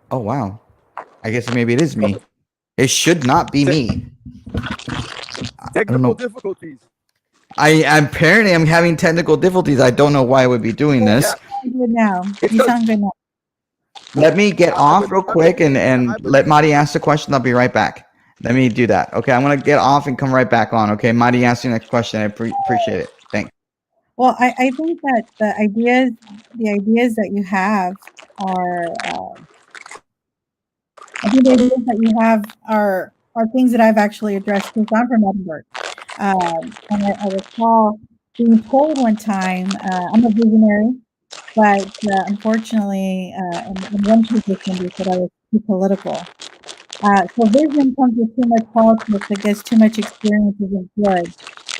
Oh, wow. I guess maybe it is me. It should not be me. Technical difficulties. Apparently I'm having technical difficulties. I don't know why I would be doing this. Good now. You sound good now. Let me get off real quick and let Madi ask the question. I'll be right back. Let me do that. Okay, I'm going to get off and come right back on. Okay, Madi, ask the next question. I appreciate it. Thanks. Well, I think that the ideas that you have are, I think the ideas that you have are things that I've actually addressed because I'm from Edinburgh. And I recall being told one time, I'm a visionary, but unfortunately, in one position, they said I was too political. So vision comes with too much politics. I guess too much experience isn't good.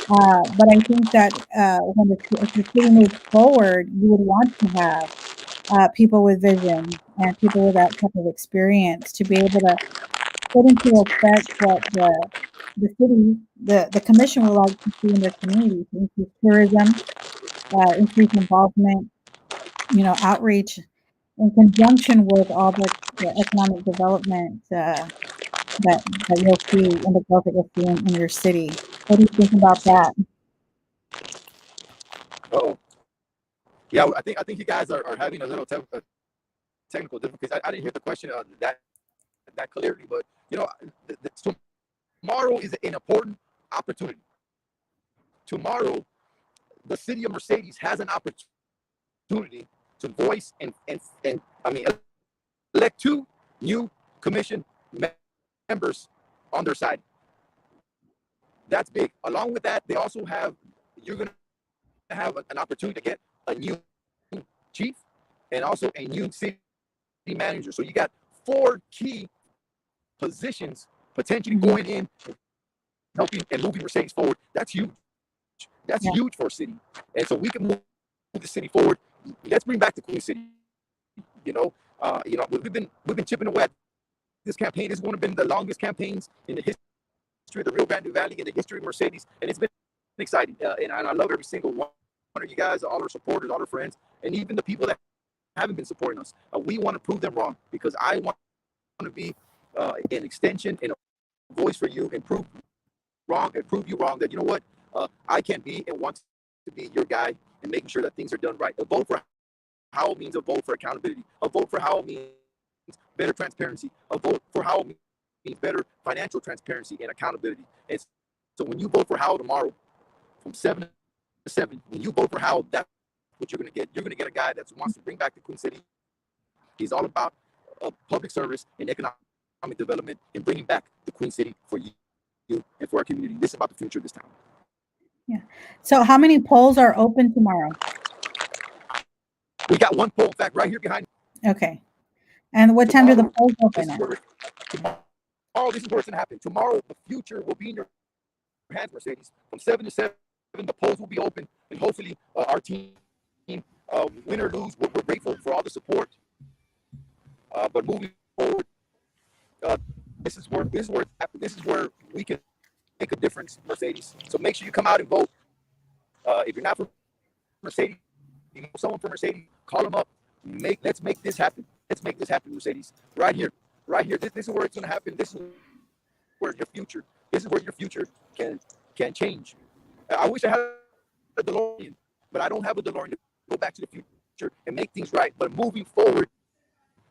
But I think that if the city moves forward, you would want to have people with vision and people with that type of experience to be able to put into effect what the city, the commission would like to see in their community, to increase tourism, increase involvement, outreach in conjunction with all the economic development that you'll see and the growth that you'll see in your city. What do you think about that? Oh, yeah. I think you guys are having a little technical difficulties. I didn't hear the question that clearly, but tomorrow is an important opportunity. Tomorrow, the city of Mercedes has an opportunity to voice and elect 2 new commission members on their side. That's big. Along with that, you're going to have an opportunity to get a new chief and also a new city manager. So you got 4 key positions potentially going in, helping and moving Mercedes forward. That's huge. That's huge for a city. And so we can move the city forward. Let's bring back the Queen City. We've been chipping away at this campaign. This is one of the longest campaigns in the history of the Rio Grande Valley, in the history of Mercedes, and it's been exciting. And I love every single one of you guys, all our supporters, all our friends, and even the people that haven't been supporting us. We want to prove them wrong, because I want to be an extension and a voice for you, and prove you wrong, that, you know what, I can be and want to be your guy, and making sure that things are done right. A vote for how means a vote for accountability. A vote for how means better transparency. A vote for how means better financial transparency and accountability. And so when you vote for Howell tomorrow from 7 to 7, when you vote for Howell, that's what you're going to get. You're going to get a guy that wants to bring back the Queen City. He's all about public service and economic development, and bringing back the Queen City for you and for our community. This is about the future of this town. Yeah. So how many polls are open tomorrow? We got one poll, in fact, right here behind me. Okay. And what time do the polls open at? Tomorrow, this is where it's going to happen. Tomorrow, the future will be in your hands, Mercedes. From 7 to 7, the polls will be open, and hopefully our team, win or lose, we're grateful for all the support. But moving forward, this is where we can make a difference, Mercedes. So make sure you come out and vote. If you're not for Mercedes, you know someone for Mercedes, call them up. Let's make this happen. Let's make this happen, Mercedes. Right here. This is where it's going to happen. This is where your future. This is where your future can change. I wish I had a DeLorean, but I don't have a DeLorean to go back to the future and make things right. But moving forward,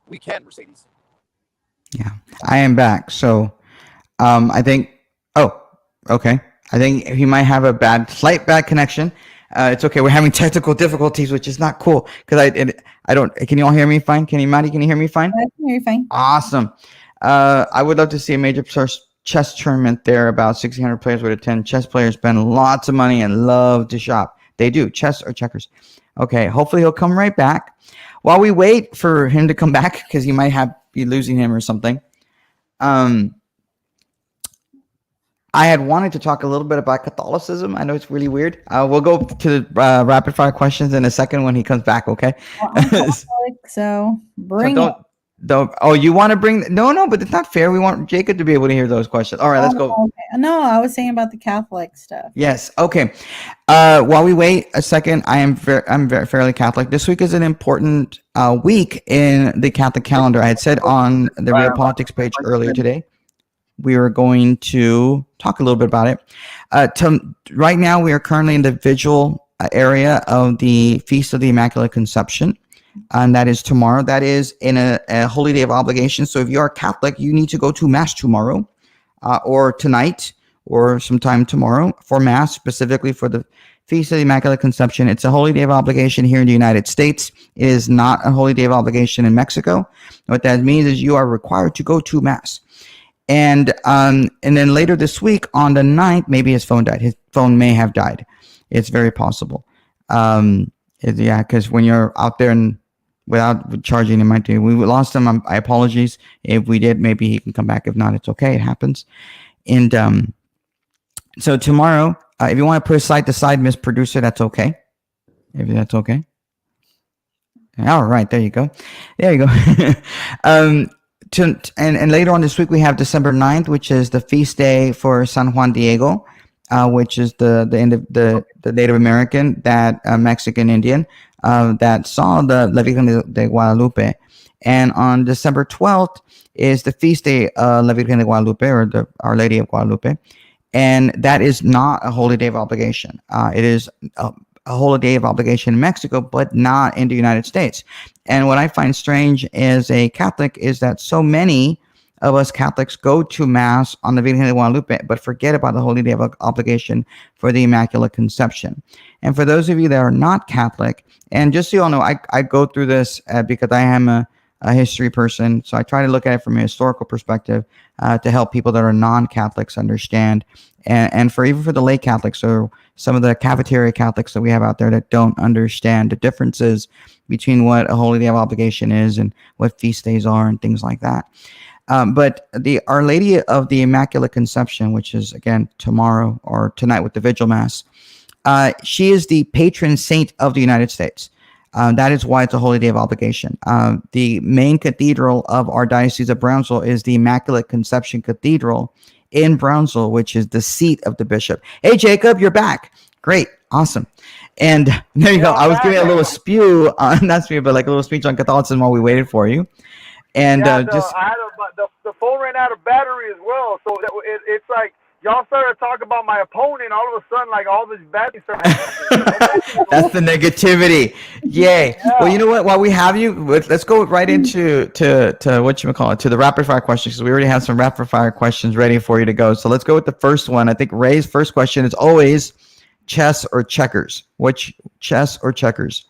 we can, Mercedes. Yeah, I am back. So, I think. Oh, okay. I think he might have a slight bad connection. It's okay. We're having technical difficulties, which is not cool because I don't. Can you all hear me fine? Maddie, can you hear me fine? I can hear you fine. Awesome. I would love to see a major chess tournament there. About 1,600 players would attend. Chess players spend lots of money and love to shop. They do. Chess or checkers. Okay. Hopefully he'll come right back. While we wait for him to come back, because he might be losing him or something. I had wanted to talk a little bit about Catholicism. I know it's really weird. We'll go to the rapid fire questions in a second when he comes back. Okay. Well, I'm Catholic, so bring it. Oh, you want to bring? No, but it's not fair. We want Jacob to be able to hear those questions. All right, let's go. Okay. No, I was saying about the Catholic stuff. Yes. Okay. While we wait a second, I'm very fairly Catholic. This week is an important week in the Catholic calendar. I had said on the Riopolitics page earlier today, we were going to talk a little bit about it. Right now, we are currently in the vigil area of the Feast of the Immaculate Conception. And that is tomorrow. That is in a holy day of obligation. So if you are Catholic, you need to go to Mass tomorrow or tonight or sometime tomorrow for Mass, specifically for the Feast of the Immaculate Conception. It's a holy day of obligation here in the United States. It is not a holy day of obligation in Mexico. What that means is you are required to go to Mass. And then later this week on the 9th, maybe his phone died. His phone may have died. It's very possible. Yeah, because when you're out there and without charging, it might do. We lost him. I apologize. If we did, maybe he can come back. If not, it's okay. It happens. And so tomorrow, if you want to put a slide to side, Miss Producer, that's okay. If that's okay. All right, there you go. And later on this week, we have December 9th, which is the feast day for San Juan Diego, which is the Native American, that Mexican Indian, that saw the La Virgen de Guadalupe. And on December 12th is the feast day of La Virgen de Guadalupe, or the Our Lady of Guadalupe. And that is not a holy day of obligation. It is a holy day of obligation in Mexico, but not in the United States. And what I find strange as a Catholic is that so many of us Catholics go to Mass on the Virgen de Guadalupe, but forget about the holy day of obligation for the Immaculate Conception. And for those of you that are not Catholic, and just so you all know, I go through this because I am a history person, so I try to look at it from a historical perspective to help people that are non-Catholics understand, and even for the lay Catholics, or some of the cafeteria Catholics that we have out there that don't understand the differences between what a holy day of obligation is and what feast days are and things like that. But the Our Lady of the Immaculate Conception, which is again tomorrow or tonight with the Vigil Mass, she is the patron saint of the United States. That is why it's a holy day of obligation. The main cathedral of our Diocese of Brownsville is the Immaculate Conception Cathedral in Brownsville, which is the seat of the bishop. Hey, Jacob, you're back. Great. Awesome. And there you go. I was giving a little spew on, not spew, but like a little speech on Catholicism while we waited for you. And I had the phone ran out of battery as well, so it's like y'all started talking about my opponent. All of a sudden, like all this bad things started happening. That's the negativity. Yay. Yeah. Well, you know what? While we have you, let's go right into to whatchamacallit, to the rapid fire questions, because we already have some rapid fire questions ready for you to go. So let's go with the first one. I think Ray's first question is always chess or checkers. Which, chess or checkers?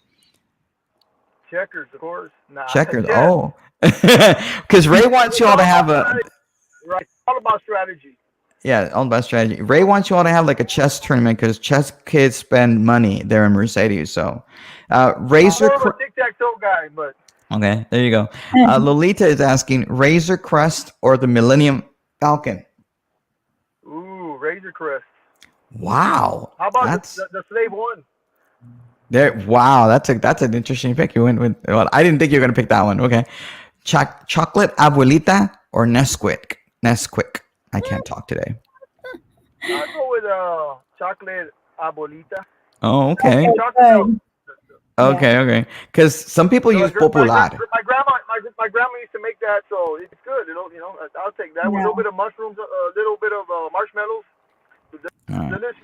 Checkers, of course. Nah, checkers. Oh. Because Ray wants you all to have a... Right. All about strategy. Yeah, all about strategy. Ray wants you all to have like a chess tournament because chess kids spend money there in Mercedes. So, Razor. I'm a tic-tac-toe guy, but. Okay, there you go. Lolita is asking Razor Crest or the Millennium Falcon. Ooh, Razor Crest. Wow. How about the Slave One? There. Wow, that's an interesting pick. You went with. Well, I didn't think you were gonna pick that one. Okay. Chocolate Abuelita or Nesquik? Nesquik. I can't talk today. I'll go with chocolate Abuelita. Oh, okay. Okay. Because some people use Popular. My grandma used to make that, so it's good. I'll take that with a little bit of mushrooms, a little bit of marshmallows. Delicious.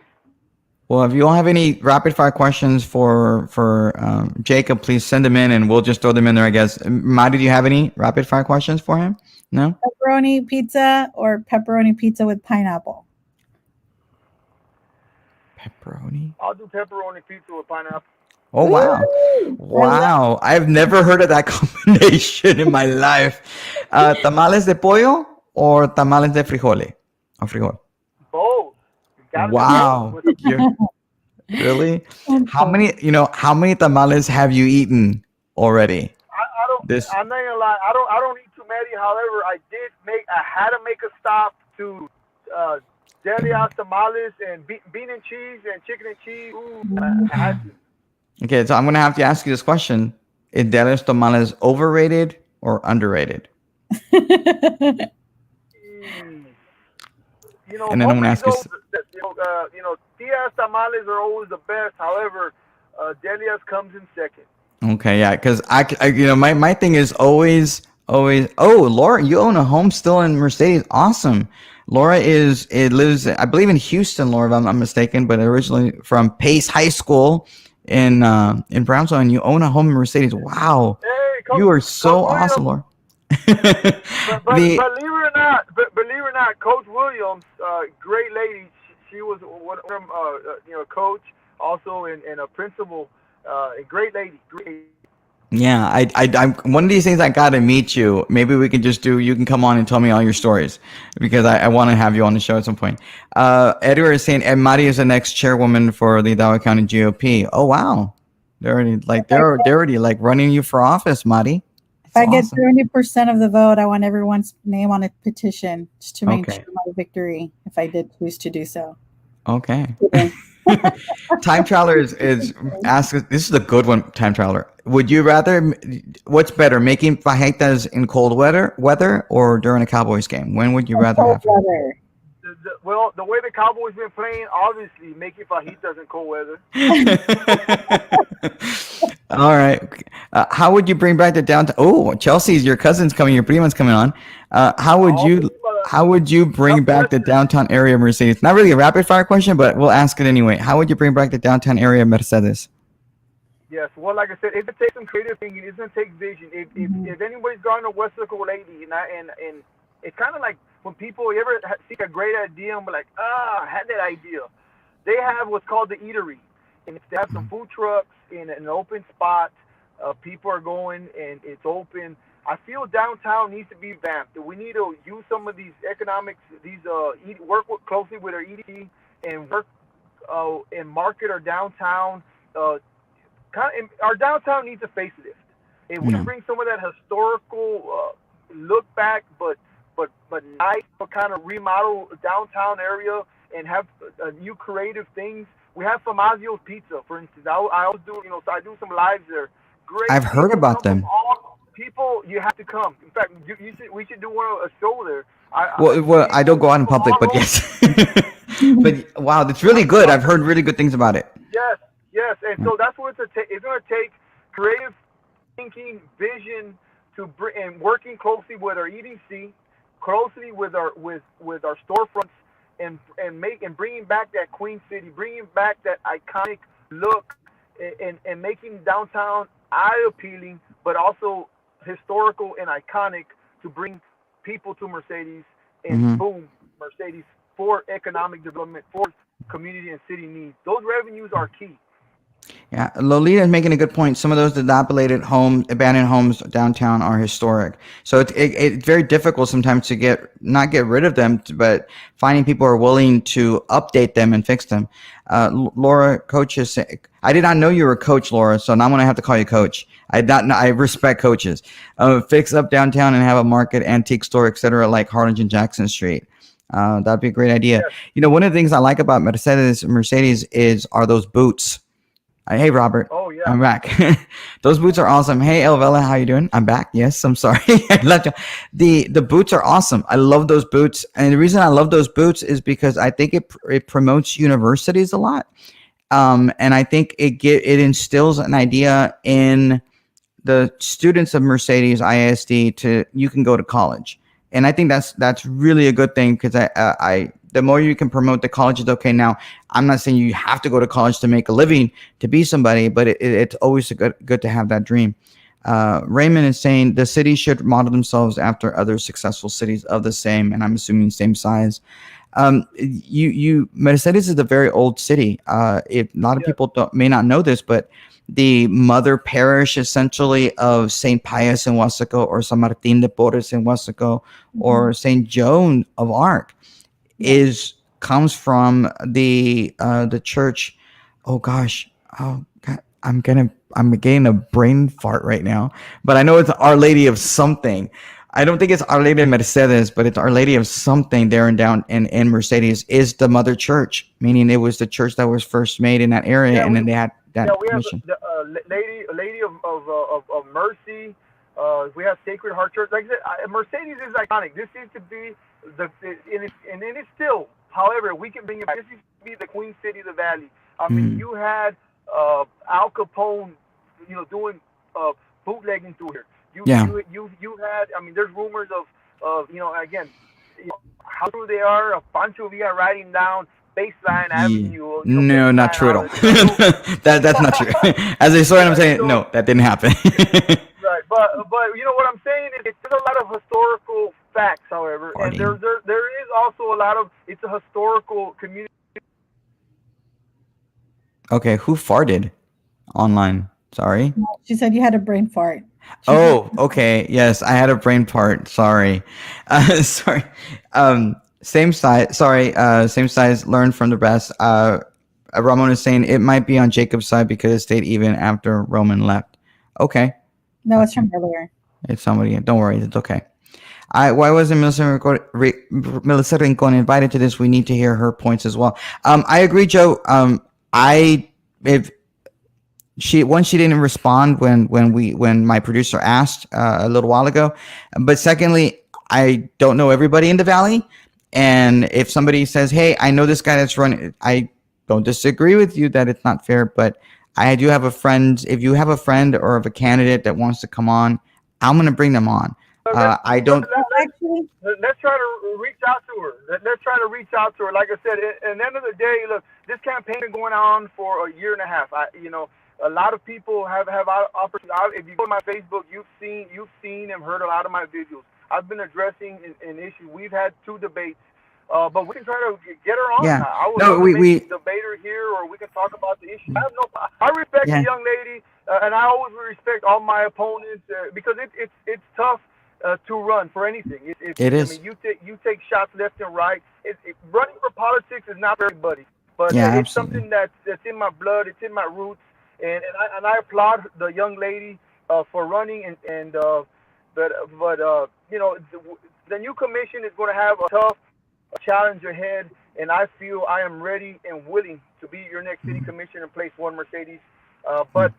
Well, if you all have any rapid fire questions for Jacob, please send them in, and we'll just throw them in there, I guess. Madi, do you have any rapid fire questions for him? No? Pepperoni pizza or pepperoni pizza with pineapple? Pepperoni? I'll do pepperoni pizza with pineapple. Oh, wow. Wow. I've never heard of that combination in my life. Tamales de pollo or tamales de frijole? Or frijol? Both. Wow. Really? How many tamales have you eaten already? I'm not gonna lie. I don't eat too many. However, I had to make a stop to Delia's tamales and bean and cheese and chicken and cheese. Ooh, I had to. Okay, so I'm gonna have to ask you this question: is Delia's tamales overrated or underrated? And then I'm gonna ask you. Diaz tamales are always the best. However, Delia's comes in second. Okay, yeah, because I my thing is always. Oh, Laura, you own a home still in Mercedes. Awesome. Laura lives, I believe, in Houston, Laura, if I'm not mistaken, but originally from Pace High School in Brownsville, and you own a home in Mercedes. Wow, hey, you are so awesome, Laura. but believe it or not, Coach Williams, great lady. She was one of them, coach, also and a principal, a great lady. Yeah, I'm one of these things. I gotta meet you. Maybe we can just you can come on and tell me all your stories because I want to have you on the show at some point. Edward is saying, and Madi is the next chairwoman for the Hidalgo County GOP. Oh wow, they're already running you for office, Madi. If I get 70% of the vote, I want everyone's name on a petition just to make sure my victory, if I did choose to do so. Okay. Time Traveler is asking. This is a good one. Time Traveler. Would you rather? What's better, making fajitas in cold weather or during a Cowboys game? When would you rather have? Weather. Well, the way the Cowboys been playing, obviously making fajitas in cold weather. All right. How would you bring back the downtown? Oh, Chelsea's your cousin's coming. Your prima's coming on. How would you bring back the downtown area of Mercedes? Not really a rapid fire question, but we'll ask it anyway. How would you bring back the downtown area of Mercedes? Yes. Well, like I said, it takes some creative thinking. It's gonna take vision. If anybody's gone to Westlaco lately, and it's kind of like when people, you ever see a great idea and be like, I had that idea. They have what's called the eatery, and if they have some food trucks in an open spot, people are going and it's open. I feel downtown needs to be vamped. We need to use some of these economics, work closely with our EDC and work and market our downtown. Our downtown needs a facelift. If we bring some of that historical look back, but nice, kind of remodel downtown area and have new creative things. We have Famazio's Pizza, for instance. I always do, so I do some lives there. Great. I've heard about them. People, you have to come. In fact, we should do a show there. Well, I don't go out in from public, all but over. yes. But wow, that's really good. I've heard really good things about it. Yes, yes, and so that's what it's going to take creative thinking, vision to bring, and working closely with our EDC, closely with our storefronts, and bringing back that Queen City, bringing back that iconic look, and making downtown eye appealing, but also historical and iconic to bring people to Mercedes, and Hmm. boom, Mercedes for economic development, for community and city needs. Those revenues are key. Yeah, Lolita is making a good point. Some of those dilapidated homes, abandoned homes downtown are historic. So it's very difficult sometimes to not get rid of them, but finding people who are willing to update them and fix them. Laura, coaches, I did not know you were a coach, Laura, so now I'm going to have to call you coach. I did not know, I respect coaches. Fix up downtown and have a market, antique store, etc., like Harlingen Jackson Street. That'd be a great idea. Yes. You know, one of the things I like about Mercedes are those boots. Hey, Robert. Oh yeah. I'm back. Those boots are awesome. Hey, Elvela, how you doing? I'm back. Yes, I'm sorry. I left you. The boots are awesome. I love those boots, and the reason I love those boots is because I think it promotes universities a lot, and I think it instills an idea in the students of Mercedes ISD you can go to college, and I think that's really a good thing because I the more you can promote the colleges. Okay, now I'm not saying you have to go to college to make a living to be somebody, but it's always good to have that dream. Raymond is saying the city should model themselves after other successful cities of the same, and I'm assuming same size. Mercedes is a very old city. If a lot of people may not know this, but the mother parish essentially of St. Pius in Huasaco, or San Martin de Porres in Huasaco, or St. Joan of Arc comes from the church. Oh gosh, oh God, I'm getting a brain fart right now, but I know it's Our Lady of something. I don't think it's Our Lady of Mercedes, but it's Our Lady of something there in Mercedes is the mother church, meaning it was the church that was first made in that area, and then they had that we have mission. the Lady of Mercy. We have Sacred Heart Church. Like I said, Mercedes is iconic. This seems to be and it is still. However, we can bring it back. This used to be the Queen City of the Valley. I mean, you had Al Capone, doing bootlegging through here. You had. I mean, there's rumors of again, how true they are. Pancho Villa writing down Baseline Avenue. No, not true at all. That's not true. As a story, I'm saying no, that didn't happen. Right, but you know what I'm saying is there's a lot of historical facts, however, and there is also a lot of it's a historical community. Okay, who farted online? Sorry. She said you had a brain fart. Okay. Yes, I had a brain fart. Sorry. Sorry. Same size. Sorry. Same size. Learn from the best. Ramon is saying it might be on Jacob's side because it stayed even after Roman left. Okay. No, it's from earlier. It's somebody. Don't worry. It's okay. Why wasn't Melissa Rincon invited to this? We need to hear her points as well. I agree, Joe. She didn't respond when my producer asked a little while ago, but secondly, I don't know everybody in the Valley, and if somebody says, "Hey, I know this guy that's running," I don't disagree with you that it's not fair, but I do have a friend. If you have a friend or of a candidate that wants to come on, I'm going to bring them on. I don't. Let's try to reach out to her. Let's try to reach out to her. Like I said, at the end of the day, look, this campaign has been going on for a year and a half. A lot of people have opportunity. If you go to my Facebook, you've seen and heard a lot of my videos. I've been addressing an issue. We've had 2 debates, but we can try to get her on. Yeah. I would love to make a debater here, or we can talk about the issue. I respect the young lady, and I always respect all my opponents because it's tough to run for anything. It is. I mean, you take shots left and right. Running for politics is not for everybody, but it's something that's in my blood. It's in my roots. And I applaud the young lady for running but the new commission is going to have a tough challenge ahead, and I feel I am ready and willing to be your next city commissioner and place 1 Mercedes But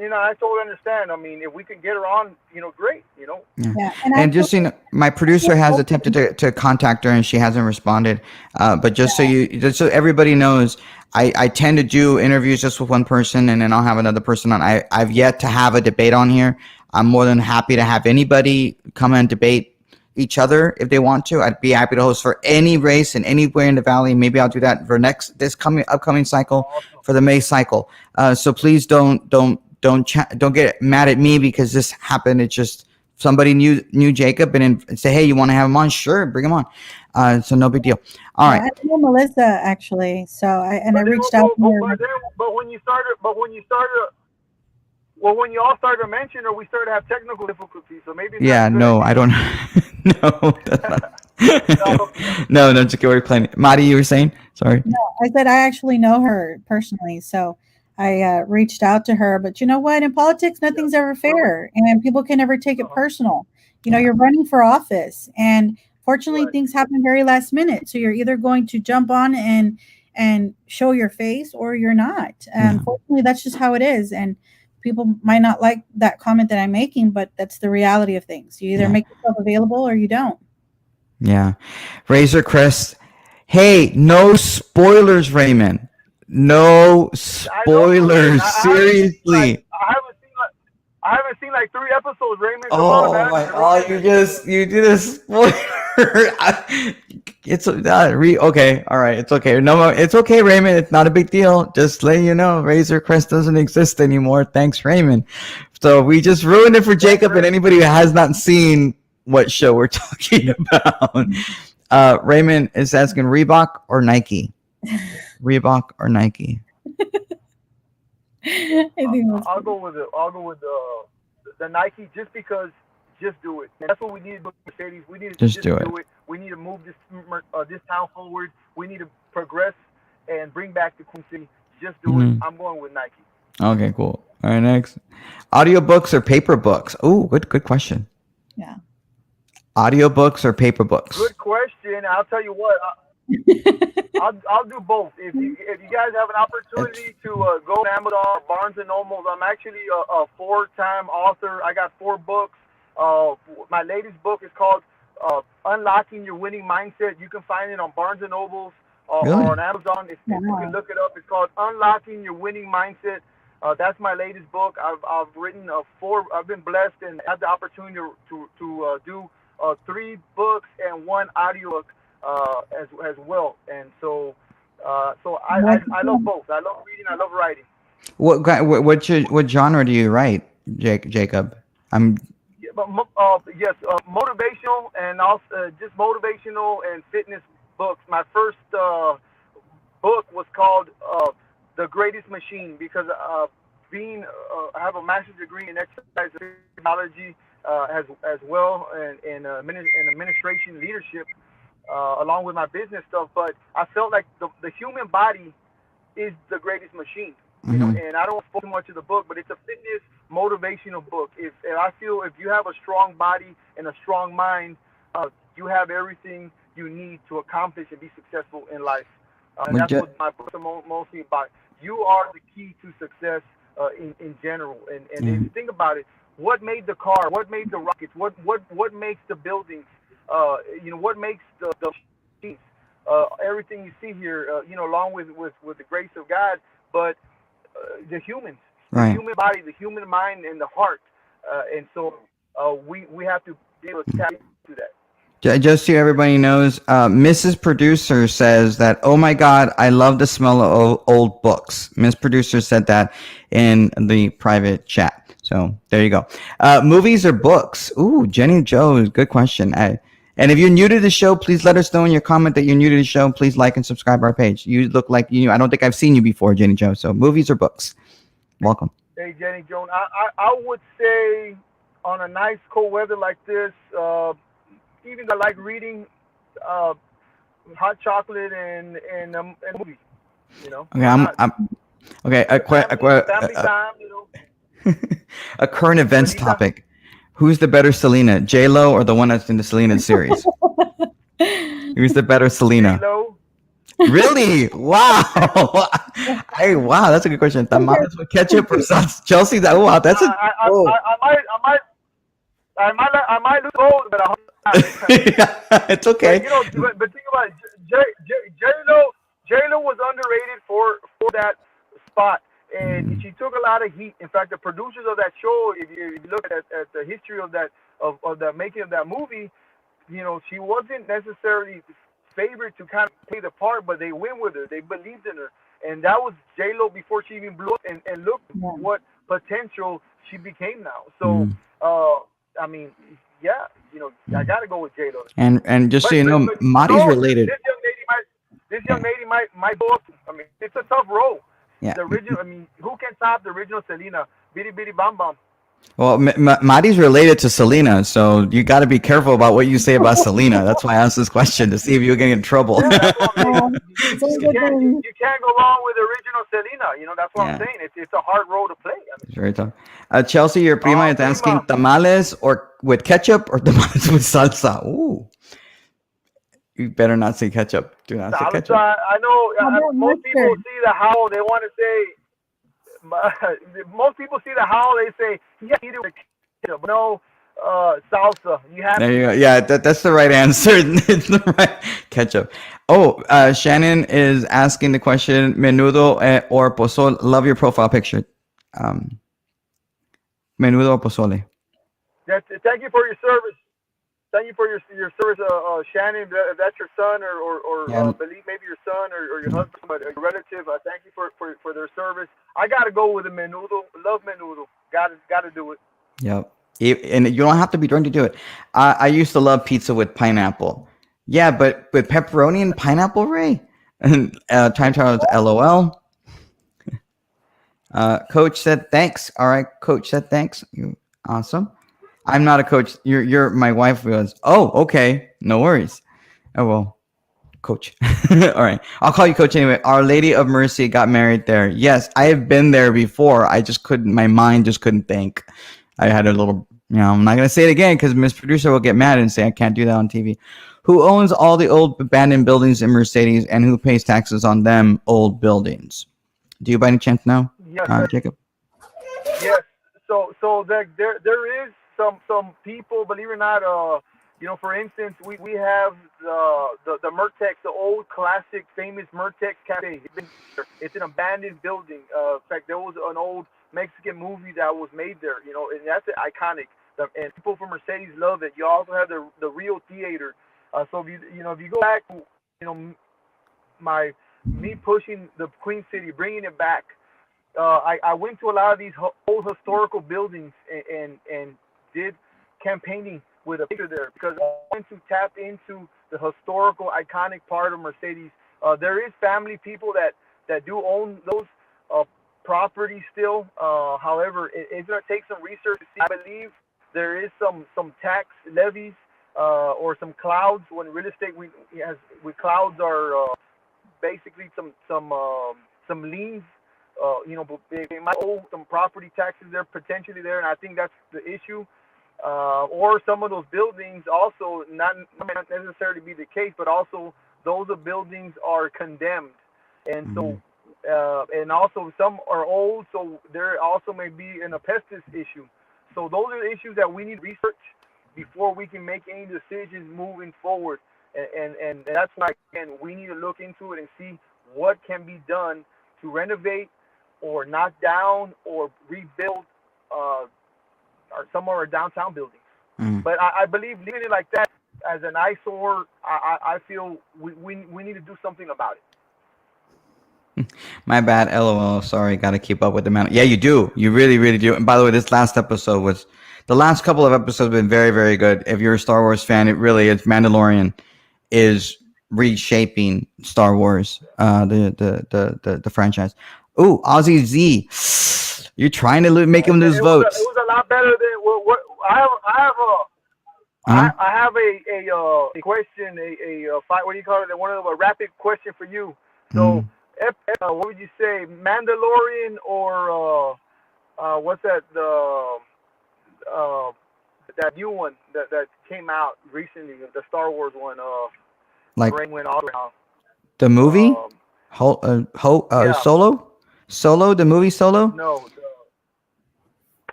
you know, I totally understand. I mean, if we can get her on, you know, great. You know. Yeah. And just so you know, my producer has attempted to contact her and she hasn't responded. But just so everybody knows, I tend to do interviews just with one person and then I'll have another person on. I've yet to have a debate on here. I'm more than happy to have anybody come and debate each other if they want to. I'd be happy to host for any race and anywhere in the valley. Maybe I'll do that for this upcoming cycle, for the May cycle. So please don't get mad at me because this happened. It's just somebody knew Jacob and say, hey, you want to have him on? Sure, bring him on. So no big deal. All right. I know Melissa actually, so I reached out to her. But when you all started to mention her, we started to have technical difficulties. So maybe. Yeah. No, I don't. No. That's not. No. Just get playing. Madi, you were saying? Sorry. No, I said I actually know her personally, so I reached out to her. But you know what? In politics, nothing's ever fair, and people can never take it personal. You know, you're running for office, and fortunately, things happen very last minute. So you're either going to jump on and show your face, or you're not. Fortunately, that's just how it is. And people might not like that comment that I'm making, but that's the reality of things. You either make yourself available or you don't. Yeah. Razor Crest. Hey, no spoilers, Raymond. No spoilers. Seriously. I haven't seen like 3 episodes, Raymond. Oh my! Oh, you did a spoiler. Okay. All right. It's okay. No, it's okay, Raymond. It's not a big deal. Just letting you know, Razor Crest doesn't exist anymore. Thanks, Raymond. So we just ruined it for Jacob and anybody who has not seen what show we're talking about. Raymond is asking Reebok or Nike. Reebok or Nike. I'll go with the Nike just because. Just do it. And that's what we need to do with Mercedes. We need to just do it. We need to move this town forward. We need to progress and bring back the Queen City. Just do it. I'm going with Nike. Okay, cool. All right, next. Audiobooks or paper books? Oh, good question. Yeah. Audiobooks or paper books? Good question. I'll tell you what. I'll do both. If you guys have an opportunity to go to Amazon, Barnes and Noble, I'm actually a 4-time author. I got 4 books. My latest book is called Unlocking Your Winning Mindset. You can find it on Barnes and Noble or on Amazon. If you can look it up, it's called Unlocking Your Winning Mindset. That's my latest book. I've written 4. I've been blessed and had the opportunity to do 3 books and 1 audiobook as well. And so I love both. I love reading. I love writing. What genre do you write, Jacob? Motivational and also just motivational and fitness books. My first book was called The Greatest Machine because I have a master's degree in exercise physiology as well and in administration leadership along with my business stuff. But I felt like the human body is the greatest machine. You know, and I don't spoke too much of the book, but it's a fitness motivational book. And I feel if you have a strong body and a strong mind, you have everything you need to accomplish and be successful in life. And that's what my books are mostly about. You are the key to success in general. And if you think about it, what made the car? What made the rockets? What makes the buildings? What makes the machines? Everything you see here, along with the grace of God, but the humans, the human body, the human mind, and the heart, and so we have to be able to tap into that. Just so everybody knows, Mrs. Producer says that, oh my God, I love the smell of old books. Miss Producer said that in the private chat. So there you go. Movies or books? Ooh, Jenny Joe, good question. And if you're new to the show, please let us know in your comment that you're new to the show. Please like and subscribe our page. You look like I don't think I've seen you before, Jenny Joe. So movies or books? Welcome. Hey, Jenny Joe. I would say on a nice cold weather like this, even I like reading hot chocolate and movies. Okay. Family time. A current events topic. Who's the better Selena, J-Lo or the one that's in the Selena series? Who's the better Selena? J-Lo. Really? Wow. Hey, wow, that's a good question. Tamales with ketchup or sauce? Chelsea, that wow, that's a oh. I might lose both, but I hope not. It's okay. But think about it. J Lo was underrated for that spot, and she took a lot of heat. In fact, the producers of that show, if you look at the history of the making of that movie, she wasn't necessarily favored to kind of play the part, but they went with her. They believed in her, and that was J Lo before she even blew up. And look what potential she became now. So, I mean, yeah, I gotta go with J Lo. And just so you know, Mari's related. This young lady might go up. I mean, it's a tough role. Yeah. The original. I mean, who can top the original Selena? Bitty Bitty Bam Bam. Well, Mari's related to Selena, so you got to be careful about what you say about Selena. That's why I asked this question, to see if you're getting in trouble. Yeah, that's what I'm saying. You can't go wrong with the original Selena. That's what I'm saying. It's a hard role to play. I mean, it's very tough. Chelsea, your prima is asking tamales or with ketchup or tamales with salsa. Ooh. You better not say ketchup. Do not say ketchup. I know most people see the how they want to say. Most people see the how they say, yeah, eat it with ketchup. But no, salsa. You have there you go. Yeah, that's the right answer. It's the right ketchup. Oh, Shannon is asking the question: menudo or pozole? Love your profile picture. Menudo or pozole? Thank you for your service. Thank you for your service, Shannon. If that's your son or believe maybe your son or your husband, but a relative. Thank you for their service. I gotta go with a menudo. Love menudo. Gotta do it. Yep. And you don't have to be drunk to do it. I used to love pizza with pineapple. Yeah, but with pepperoni and pineapple, Ray. And time trial is LOL. Coach said thanks. All right, Coach said thanks. You awesome. I'm not a coach. You're my wife was. Oh, okay. No worries. Oh well, Coach. All right. I'll call you Coach anyway. Our Lady of Mercy got married there. Yes, I have been there before. I just couldn't. My mind just couldn't think. I had a little. I'm not gonna say it again because Miss Producer will get mad and say I can't do that on TV. Who owns all the old abandoned buildings in Mercedes, and who pays taxes on them old buildings? Do you by any chance know, Jacob? Yes. So there is some people, believe it or not, for instance, we have the Mertex, the old classic famous Mertex cafe. It's an abandoned building. In fact, there was an old Mexican movie that was made there, and that's iconic. And people from Mercedes love it. You also have the Rio Theater. So if you go back, me pushing the Queen City, bringing it back. I went to a lot of these old historical buildings and did campaigning with a picture there because I want to tap into the historical, iconic part of Mercedes. There is family people that do own those properties still. However, it's going to take some research to see. I believe there is some tax levies or some clouds when real estate with clouds are basically some liens. But they might owe some property taxes there potentially there, and I think that's the issue. Or some of those buildings also may not necessarily be the case, but also those buildings are condemned, and so and also some are old, so there also may be an asbestos issue. So those are the issues that we need to research before we can make any decisions moving forward, and that's why again we need to look into it and see what can be done to renovate or knock down or rebuild or some of our downtown buildings. But I believe leaving it like that as an eyesore, I feel we need to do something about it. My bad, LOL. Sorry, got to keep up with the man. Yeah, you do. You really, really do. And by the way, this last episode was the last couple of episodes have been very, very good. If you're a Star Wars fan, it really is. Mandalorian is reshaping Star Wars, the franchise. Ooh, Ozzy Z, you're trying to make him lose votes. It was a lot better than what I have a question, a what do you call it? One of a rapid question for you. So, what would you say, Mandalorian or what's that that new one that came out recently, the Star Wars one? Like brain went all around. The movie? Yeah. Solo, the movie Solo? No,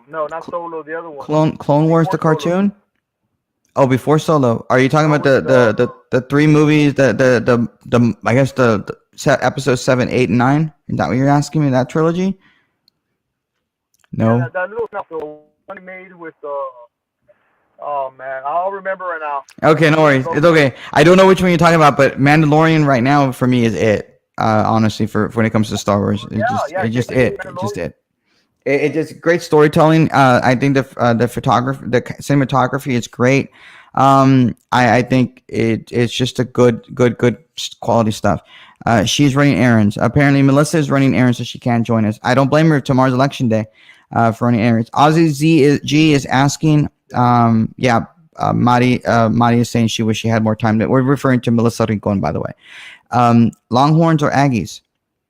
no, not Solo. The other one. Clone Wars, the Before Solo. cartoon? Oh, before Solo. Are you talking No, about the three movies, the I guess the episode 7, 8, and 9? Is that what you're asking me? That trilogy? No. Yeah, that little stuff, the one he made with oh man, I'll remember right now. Okay, no worries. It's okay. I don't know which one you're talking about, but Mandalorian right now for me is it. Honestly, for when it comes to Star Wars, it just it. It just great storytelling. I think the photography, the cinematography is great. I think it's just a good quality stuff. She's running errands. Apparently, Melissa is running errands, so she can't join us. I don't blame her. Tomorrow's election day, for running errands. Ozzy G is asking. Mari is saying she wish she had more time. We're referring to Melissa Rincon, by the way. Longhorns or Aggies?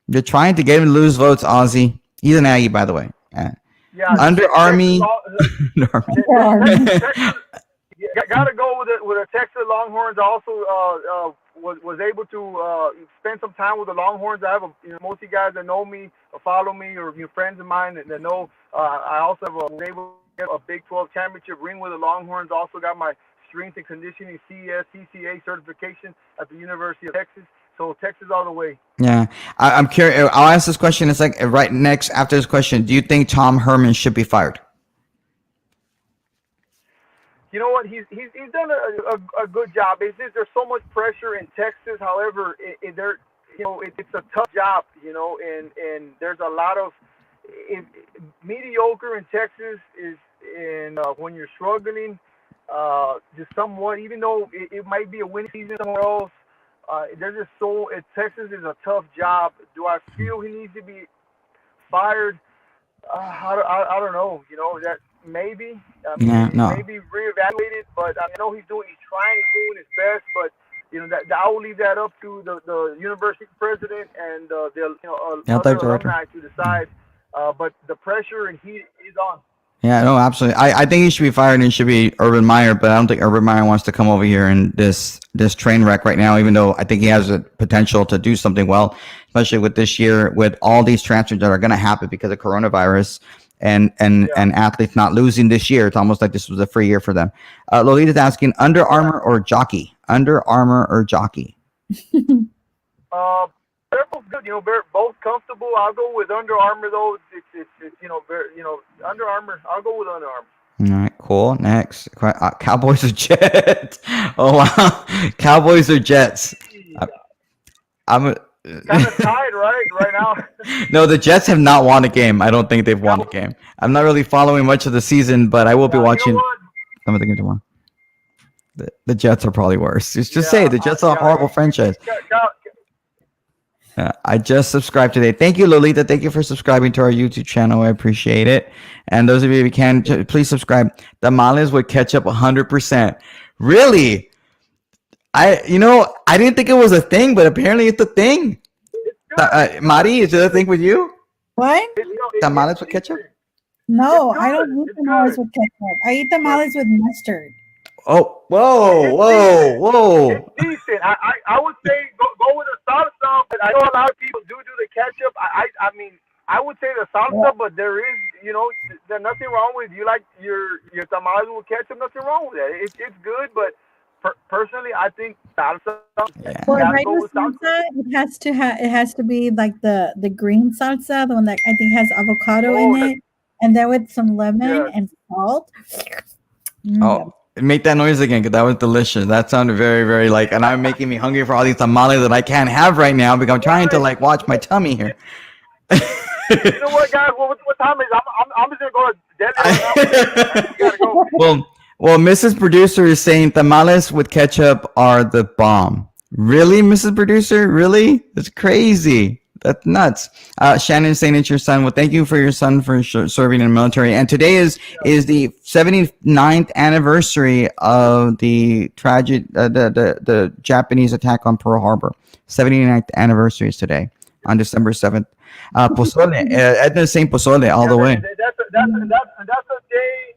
You're trying to get him to lose votes, Ozzy. He's an Aggie, by the way. Yeah, Under Army. Gotta go with the Texas Longhorns. Also, was able to spend some time with the Longhorns. I have most of you guys that know me or follow me or friends of mine that know. I also was able to get a Big 12 championship ring with the Longhorns. Also got my strength and conditioning CCA certification at the University of Texas. So Texas all the way. Yeah, I'm curious. I'll ask this question. It's like right next after this question. Do you think Tom Herman should be fired? You know what? He's done a good job. It's just there's so much pressure in Texas. However, it's a tough job. And there's a lot of mediocre in Texas is when you're struggling, just somewhat. Even though it might be a winning season somewhere else. Texas is a tough job. Do I feel he needs to be fired? I don't know. That maybe. Maybe reevaluated. But I know he's doing his best. But I will leave that up to the university president and other alumni to decide. But the pressure and heat is on. Yeah, no, absolutely. I think he should be fired and it should be Urban Meyer, but I don't think Urban Meyer wants to come over here in this train wreck right now, even though I think he has the potential to do something well, especially with this year, with all these transfers that are going to happen because of coronavirus and athletes not losing this year. It's almost like this was a free year for them. Lolita's asking, Under Armour or Jockey? Under Armour or Jockey? They're both good, they're both comfortable. I'll go with Under Armour though. It's Under Armour. I'll go with Under Armour. All right, cool. Next, Cowboys or Jets? Oh wow, Cowboys or Jets? I'm kind of tied right now. No, the Jets have not won a game. I don't think they've won a game. I'm not really following much of the season, but I will be watching some of the game tomorrow. The Jets are probably worse. Just say the Jets are a horrible franchise. I just subscribed today. Thank you, Lolita. Thank you for subscribing to our YouTube channel. I appreciate it. And those of you who can, please subscribe. Tamales with ketchup 100%. Really? I didn't think it was a thing, but apparently it's a thing. Mari, is it a thing with you? What? Tamales with ketchup? No, I don't eat tamales with ketchup. I eat tamales with mustard. Oh, whoa. It's decent. I would say go with the salsa, but I know a lot of people do the ketchup. I mean, I would say the salsa, but there is, there's nothing wrong with you like your tamales with ketchup. Nothing wrong with that. It's good, but personally, I think salsa. Yeah. Well, if I do salsa, it has to be like the green salsa, the one that I think has avocado in it, and then with some lemon and salt. Oh. Make that noise again, because that was delicious. That sounded very, very and I'm making me hungry for all these tamales that I can't have right now because I'm trying to watch my tummy here. You know what, guys? What time is it? I'm just gonna go to dinner. Gotta go. Well, Mrs. Producer is saying tamales with ketchup are the bomb. Really, Mrs. Producer? Really? That's crazy. That's nuts. Shannon saying it's your son. Well, thank you for your son for serving in the military. And today is the 79th anniversary of the tragic, the Japanese attack on Pearl Harbor. 79th anniversary is today on December 7th. Pozole, Edna's saying pozole all the way. That's a day.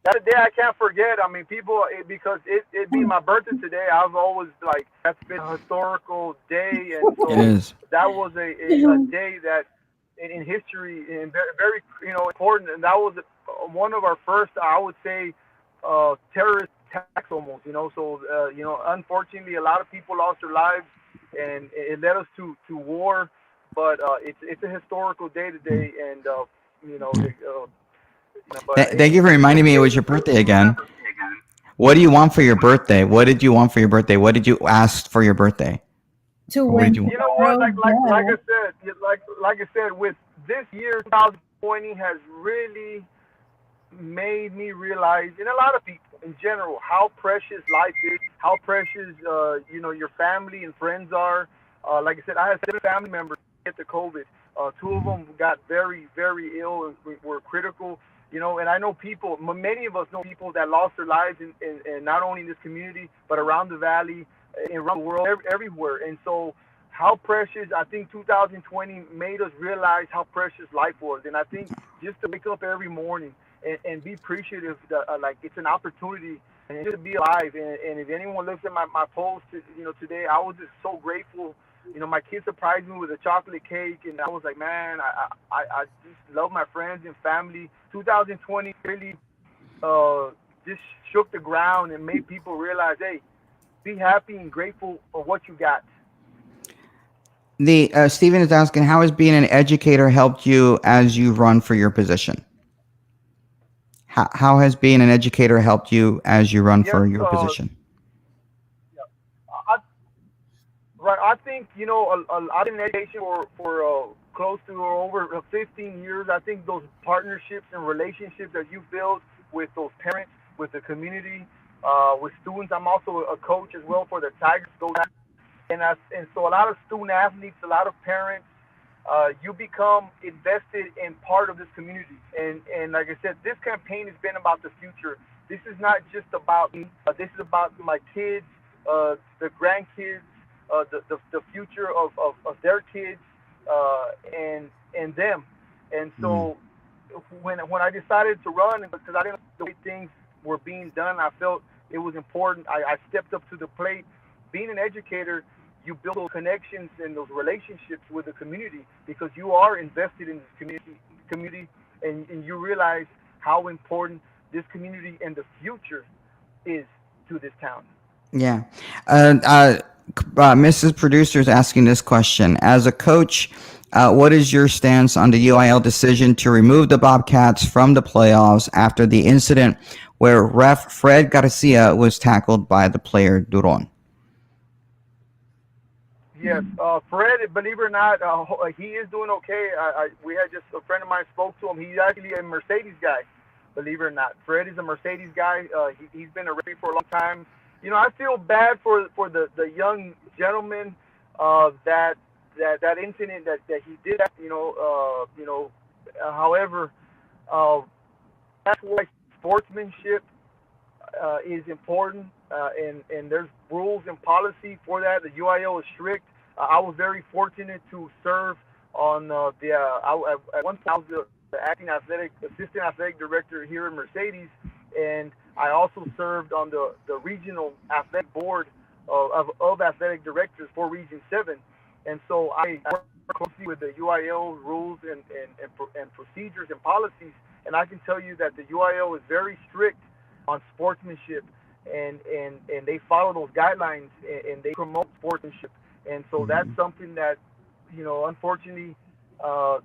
that's a day I can't forget. I mean, people, because it being my birthday today, I've always like that's been a historical day, and It so is. that was a day that in history and very, very important, and that was one of our first, I would say, terrorist attacks almost. So unfortunately, a lot of people lost their lives, and it led us to war. But it's a historical day today, and you know. It, but Thank you for reminding me it was your birthday again. What do you want for your birthday? What did you want for your birthday? What did you ask for your birthday? To What win did you want? you know what? tomorrow, Like yeah. I said, like I said, with this year, 2020 has really made me realize, and a lot of people in general, how precious life is, how precious your family and friends are. Like I said, I had 7 family members get the COVID. 2 of them got very, very ill and were critical. And I know people, many of us know people that lost their lives in not only in this community but around the valley, and around the world, everywhere. And so, how precious, I think 2020 made us realize how precious life was. And I think just to wake up every morning and be appreciative that like it's an opportunity and just to be alive. And if anyone looks at my post, today, I was just so grateful. My kids surprised me with a chocolate cake, and I was like, man, I just love my friends and family. 2020 really just shook the ground and made people realize, hey, be happy and grateful for what you got. The Stephen is asking, how has being an educator helped you as you run for your position? How has being an educator helped you as you run Yes, for your position? I, right. I think I've been in education for close to or over 15 years. I think those partnerships and relationships that you build with those parents, with the community, with students. I'm also a coach as well for the Tigers. And so a lot of student athletes, a lot of parents, you become invested in part of this community. And like I said, this campaign has been about the future. This is not just about me. This is about my kids, the grandkids, the future of their kids, and them. And so when I decided to run, because I didn't know the way things were being done, I felt it was important. I stepped up to the plate. Being an educator, you build those connections and those relationships with the community because you are invested in this community, and you realize how important this community and the future is to this town. Yeah. Mrs. Producer is asking this question. As a coach, what is your stance on the UIL decision to remove the Bobcats from the playoffs after the incident where ref Fred Garcia was tackled by the player Duron? Yes, Fred, believe it or not, he is doing okay. We had just a friend of mine spoke to him. He's actually a Mercedes guy, believe it or not. Fred is a Mercedes guy. He's been a referee for a long time. I feel bad for the young gentleman that incident that he did. However, that's why sportsmanship is important, and there's rules and policy for that. The UIL is strict. I was very fortunate to serve on at one point I was the acting assistant athletic director here in Mercedes, and I also served on the regional athletic board of athletic directors for Region 7. And so I work closely with the UIL rules and procedures and policies, and I can tell you that the UIL is very strict on sportsmanship, and they follow those guidelines, and they promote sportsmanship. And so that's something that, unfortunately, the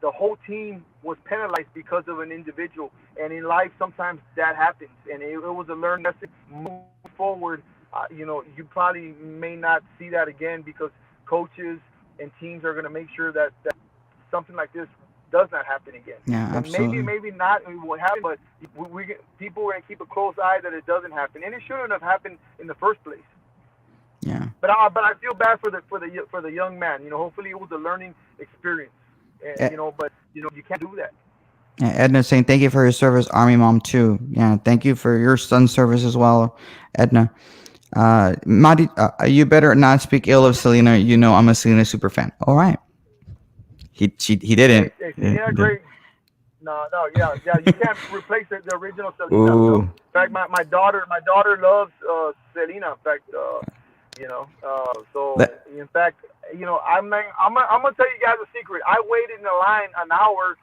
whole team was penalized because of an individual. And in life, sometimes that happens. And it was a learned lesson. Move forward, you probably may not see that again because coaches and teams are going to make sure that something like this does not happen again. Yeah, absolutely. And maybe not it will happen, but people are going to keep a close eye that it doesn't happen. And it shouldn't have happened in the first place. Yeah. But I feel bad for the young man. Hopefully it was a learning experience. And, but you can't do that. Yeah, Edna saying thank you for your service, Army Mom too. Yeah, thank you for your son's service as well, Edna. Madi, you better not speak ill of Selena. I'm a Selena super fan. All right. He didn't. Selena, great. yeah. You can't replace the original Selena. Ooh. In fact, my daughter loves Selena. In fact, so That- in fact, I'm gonna tell you guys a secret. I waited in the line an hour,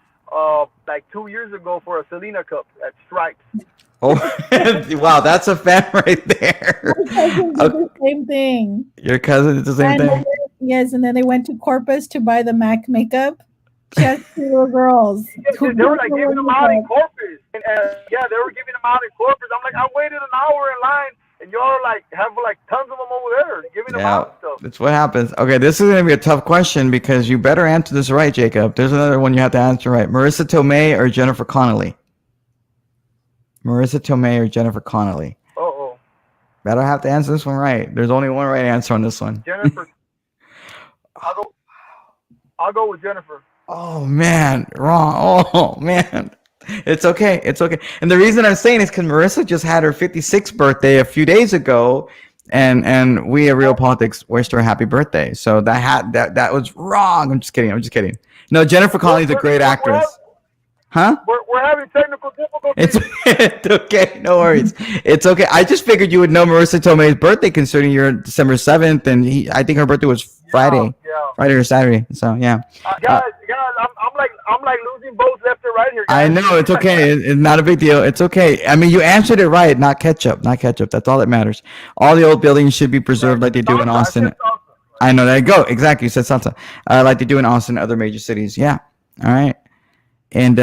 like 2 years ago for a Selena cup at Stripes. Oh, wow, that's a fan right there. My cousin did the same thing. Your cousin did the same And thing. yes, and then they went to Corpus to buy the MAC makeup. She has 2 little girls. They were like giving them out in Corpus, and they were giving them out in Corpus. I'm like, I waited an hour in line, and y'all like have like tons of them over there giving them Yeah, out and stuff. that's what happens. Okay, this is going to be a tough question because you better answer this right, Jacob. There's another one you have to answer right. Marissa Tomei or Jennifer Connelly? Marissa Tomei or Jennifer Connelly? Uh-oh. Better have to answer this one right. There's only one right answer on this one. Jennifer. I'll go with Jennifer. Oh, man. Wrong. Oh, man. It's okay. It's okay. And the reason I'm saying is because Marissa just had her 56th birthday a few days ago, and we at Riopolitics wished her a happy birthday. So that was wrong. I'm just kidding. No, Jennifer Connelly's a great actress. Huh? We're having technical difficulties. It's okay. No worries. It's okay. I just figured you would know Marissa Tomei's birthday, considering you're December 7th, and I think her birthday was Friday. Yeah. Friday or Saturday. So yeah. Guys, I'm like losing both left and right here. Guys. I know it's okay. It's not a big deal. It's okay. I mean, you answered it right. Not ketchup. That's all that matters. All the old buildings should be preserved like they do in Austin. I know. There you go. Exactly. You said salsa. Like they do in Austin and other major cities. Yeah. All right. And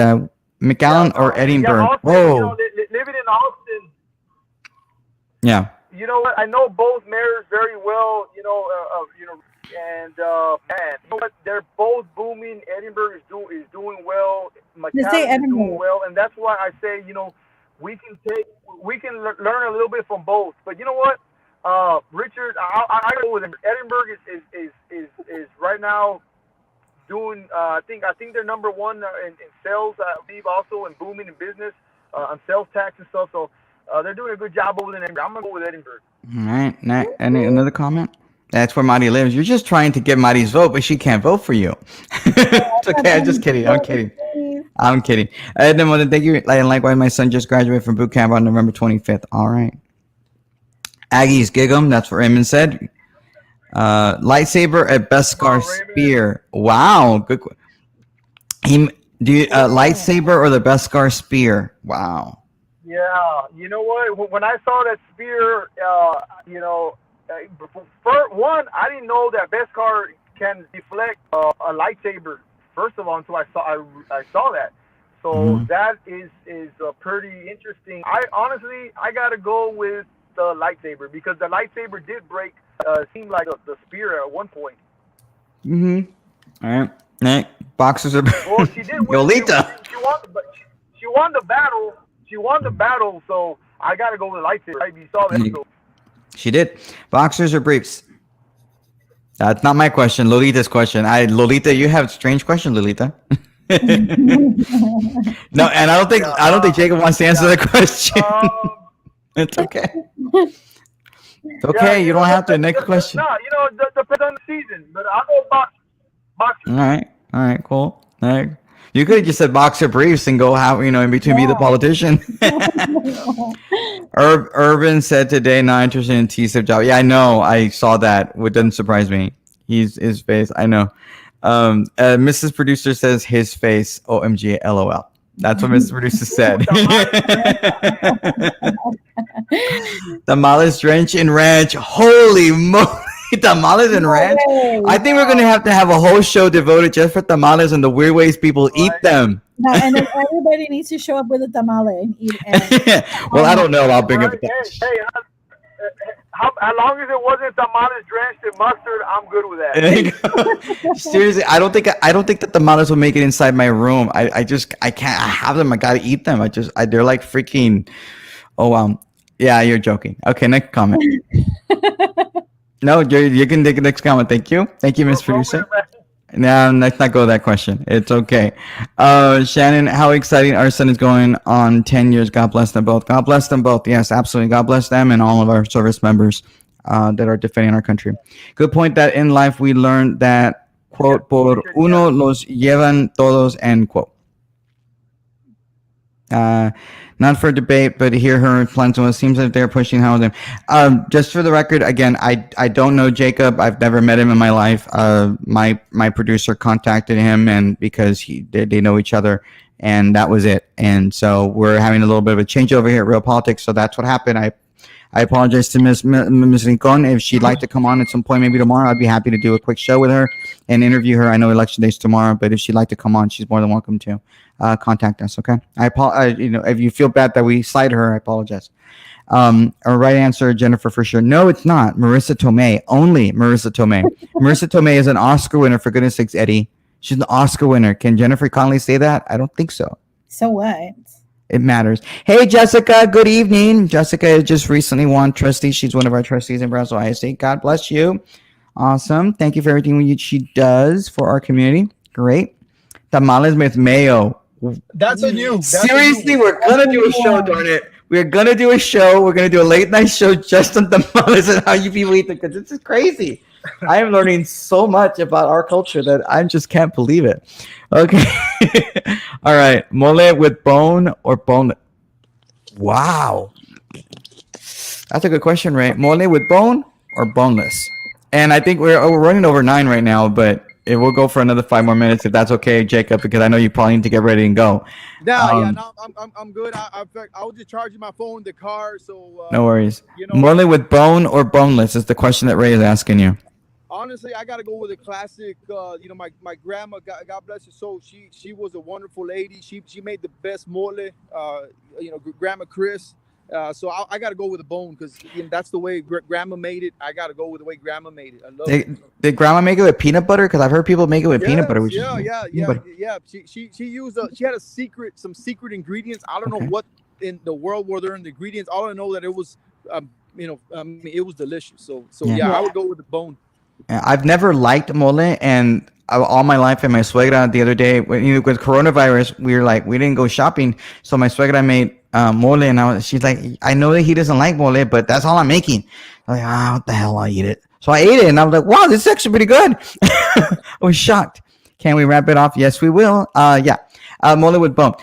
McAllen or Edinburgh? Yeah, Austin, Whoa. Living in Austin. Yeah. You know what? I know both mayors very well. And man, you know what? They're both booming. Edinburgh is doing well. McAllen is doing well, and that's why I say we can learn a little bit from both. But you know what, Richard, I go with him. Edinburgh is right now doing. I think they're number one in sales. I believe also in booming in business on sales tax and stuff. So they're doing a good job over there. I'm gonna go with Edinburgh. All right. Another comment? That's where Madi lives. You're just trying to get Madi's vote, but she can't vote for you. It's okay. I'm just kidding. I'm kidding. And then, well, thank you. And likewise, my son just graduated from boot camp on November 25th. All right. Aggies gig 'em. That's what Raymond said. Lightsaber at Beskar Spear. Wow. Good. Lightsaber or the Beskar Spear? Wow. Yeah. You know what? When I saw that spear, for one, I didn't know that Beskar can deflect a lightsaber. First of all, until I saw that. So that is pretty interesting. I gotta go with the lightsaber because the lightsaber did break. Seemed like the spear at one point. All right. Nick, boxers are. Well, she did win. Yolita. She won the battle. She won the battle. So I gotta go with the lightsaber. Right? You saw that. So. She did. Boxers or briefs? That's not my question. Lolita's question. Lolita, you have a strange question, Lolita. No, and I don't think Jacob wants to answer the question. It's okay. It's okay. You don't have to. Next question. No, depends on the season. But I'll go boxer. All right. Cool. All right. You could have just said boxer briefs and go out, in between be the politician. Urban said today not interested in T-Sip job. Yeah, I know. I saw that. It doesn't surprise me. His face. I know. Mrs. Producer says his face. OMG, LOL. That's what Mrs. Producer said. Tamales drench in ranch. Holy moly. Tamales and ranch. I think we're gonna have to have a whole show devoted just for tamales and the weird ways people eat them. No, and then everybody needs to show up with a tamale and eat. Well, I don't know. I'll bring up. As long as it wasn't tamales drenched in mustard, I'm good with that. Seriously, I don't think that tamales will make it inside my room. I can't. I have them. I gotta eat them. They're like freaking. Oh wow. Yeah, you're joking. Okay, next comment. No, you can take the next comment. Thank you, Miss Producer. No, let's not go that question. It's okay. Shannon, how exciting our son is going on 10 years. God bless them both. God bless them both. Yes, absolutely. God bless them and all of our service members that are defending our country. Good point that in life we learn that, quote, por uno los llevan todos, end quote. Not for debate, but to hear her plans. Well, it seems like they're pushing housing. Just for the record, again, I don't know Jacob. I've never met him in my life. My producer contacted him, and because they know each other, and that was it. And so we're having a little bit of a changeover here at Riopolitics. So that's what happened. I apologize to Ms. Rincon. If she'd like to come on at some point, maybe tomorrow, I'd be happy to do a quick show with her and interview her. I know election day's tomorrow, but if she'd like to come on, she's more than welcome to contact us. Okay. If you feel bad that we slighted her, I apologize. Our right answer, Jennifer, for sure. No, it's not. Marissa Tomei. Only Marissa Tomei. Marissa Tomei is an Oscar winner, for goodness sakes, Eddie. She's an Oscar winner. Can Jennifer Connelly say that? I don't think so. So what? It matters. Hey, Jessica. Good evening. Jessica just recently won trustee. She's one of our trustees in Brownsville ISD. God bless you. Awesome. Thank you for everything she does for our community. Great. Tamales with mayo. That's a new. Seriously, we're going to do a show, darn it. We're going to do a show. We're going to do a late night show just on tamales and how you people eat them, because this is crazy. I am learning so much about our culture that I just can't believe it. Okay. All right. Mole with bone or bone? Wow. That's a good question, Ray. Mole with bone or boneless? And I think we're running over 9 right now, but it will go for another 5 more minutes if that's okay, Jacob, because I know you probably need to get ready and go. No, I'm good. I was just charging my phone, the car, so no worries. You know, Mole with bone or boneless is the question that Ray is asking you. Honestly, I gotta go with a classic. My grandma, God bless her soul, she was a wonderful lady. She made the best mole. Grandma Chris. So I gotta go with a bone, because that's the way grandma made it. I gotta go with the way grandma made it. I love it. Did grandma make it with peanut butter? Because I've heard people make it with peanut butter. Yeah. She used she had some secret ingredients. I don't know what in the world were there in the ingredients. All I know that it was, it was delicious. So yeah, I would go with the bone. I've never liked mole, and all my life, and my suegra the other day, with coronavirus, we didn't go shopping, so my suegra made mole, and she's like, I know that he doesn't like mole, but that's all I'm making. I'm like, what the hell, I'll eat it. So I ate it, and I was like, wow, this is actually pretty good. I was shocked. Can we wrap it off? Yes, we will. Yeah. Mole with bone.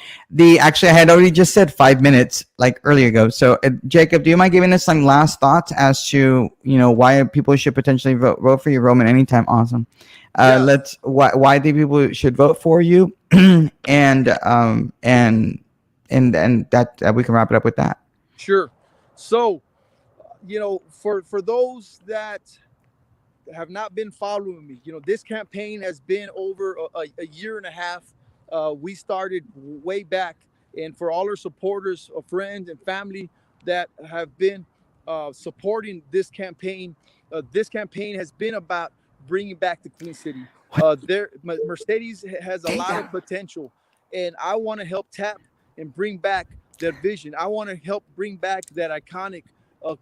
Actually, I had already just said 5 minutes like earlier ago. So, Jacob, do you mind giving us some last thoughts as to why people should potentially vote for you, Roman, anytime? Awesome. Why the people should vote for you, and that we can wrap it up with that. Sure. So, for those that have not been following me, this campaign has been over a year and a half. We started way back, and for all our supporters, friends, and family that have been supporting this campaign has been about bringing back the Queen City. Mercedes has a lot of potential, and I want to help tap and bring back that vision. I want to help bring back that iconic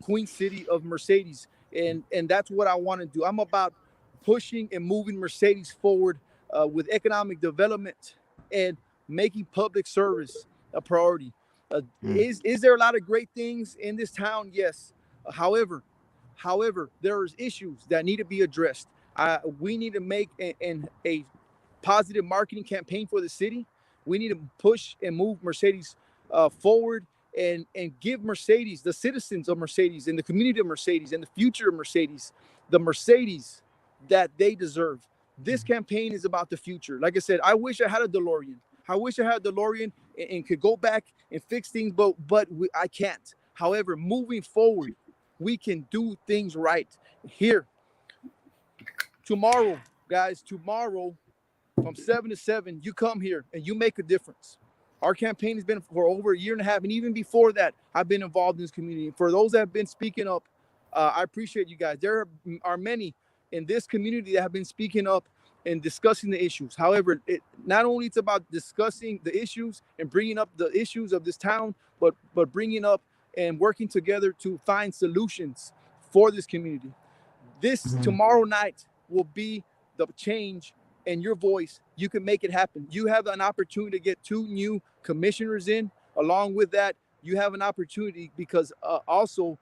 Queen City of Mercedes, and that's what I want to do. I'm about pushing and moving Mercedes forward with economic development and making public service a priority. Is there a lot of great things in this town? Yes. However, there's issues that need to be addressed. We need to make a positive marketing campaign for the city. We need to push and move Mercedes forward, and give Mercedes, the citizens of Mercedes, and the community of Mercedes, and the future of Mercedes, the Mercedes that they deserve. This campaign is about the future. Like I said, I wish I had a DeLorean. And could go back and fix things, but I can't. However, moving forward, we can do things right here. Tomorrow, guys, from 7 to 7, you come here and you make a difference. Our campaign has been for over a year and a half, and even before that, I've been involved in this community. For those that have been speaking up, I appreciate you guys. There are many in this community that have been speaking up and discussing the issues. However, not only it's about discussing the issues and bringing up the issues of this town, but bringing up and working together to find solutions for this community. This tomorrow night will be the change, and your voice, you can make it happen. You have an opportunity to get 2 new commissioners in. Along with that, you have an opportunity because also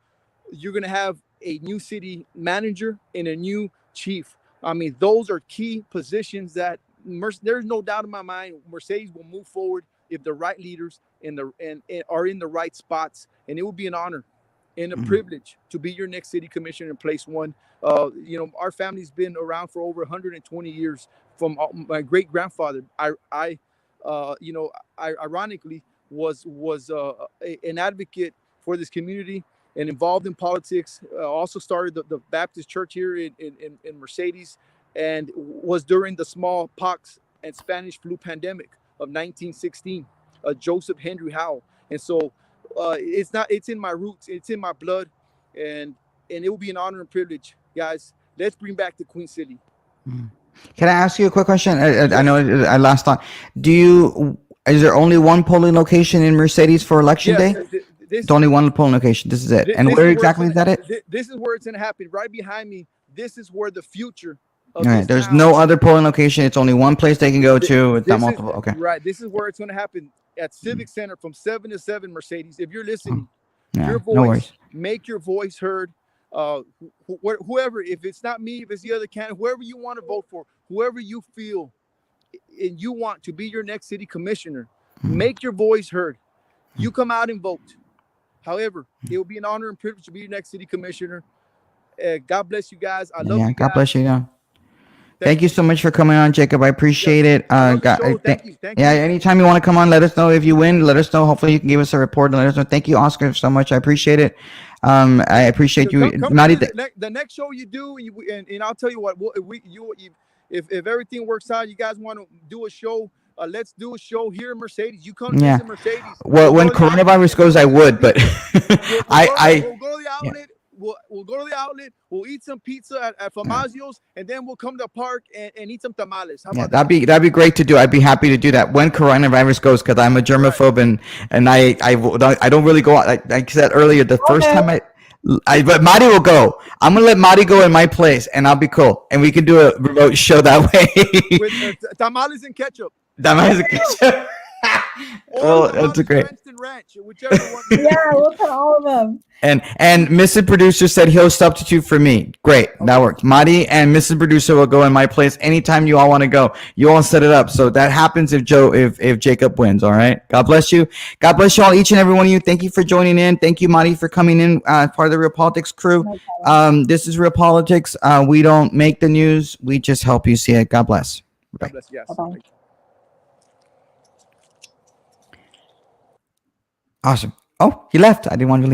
you're going to have a new city manager and a new chief. I mean, those are key positions that there's no doubt in my mind Mercedes will move forward if the right leaders and are in the right spots. And it will be an honor and a privilege to be your next city commissioner in place one. Our family's been around for over 120 years from my great grandfather. Ironically was an advocate for this community and involved in politics. Also started the Baptist church here in Mercedes, and was during the smallpox and Spanish flu pandemic of 1916. Joseph Henry Howell. And so it's in my roots, it's in my blood, and it will be an honor and privilege, guys. Let's bring back the Queen City. Can I ask you a quick question? I know I last thought. Is there only one polling location in Mercedes for election day? It's only one polling location. This is it. And where exactly is that it? This is where it's going to happen. Right behind me. This is where the future of this there's town. No other polling location. It's only one place they can go to. It's not multiple. Okay. Right. This is where it's going to happen at Civic Center from 7 to 7, Mercedes. If you're listening, your voice, make your voice heard. Whoever, if it's not me, if it's the other candidate, whoever you want to vote for, whoever you feel and you want to be your next city commissioner, make your voice heard. You come out and vote. However, it will be an honor and privilege to be your next city commissioner. God bless you guys. I love you guys. God bless you. Yeah. Thank you so much for coming on, Jacob. I appreciate it. Thank you. Anytime you want to come on, let us know if you win. Let us know. Hopefully you can give us a report and let us know. Thank you, Oscar, so much. I appreciate it. I appreciate you. The next show you do, and I'll tell you what, if everything works out, you guys want to do a show, let's do a show here in Mercedes. You come to Mercedes. Well, when coronavirus goes, I would, but we'll go to the outlet. Yeah. We'll go to the outlet. We'll eat some pizza at Famazio's, and then we'll come to the park and eat some tamales. How about that? That'd be great to do. I'd be happy to do that when coronavirus goes, because I'm a germaphobe and I don't really go out. Like I said earlier, the first time but Mari will go. I'm gonna let Mari go in my place, and I'll be cool, and we can do a remote show that way. With tamales and ketchup. Tamales and ketchup. Oh, that's great. Ranch, whichever one. Yeah, we'll put all of them. And Mr. Producer said he'll substitute for me. Great, that works. Madi and Mrs. Producer will go in my place anytime you all want to go. You all set it up, so that happens if Jacob wins. All right. God bless you. God bless you all, each and every one of you. Thank you for joining in. Thank you, Madi, for coming in. Part of the Riopolitics crew. This is Riopolitics. We don't make the news. We just help you see it. God bless. Bye. God bless. Yes. Bye-bye. Awesome. Oh, he left. I didn't want to leave.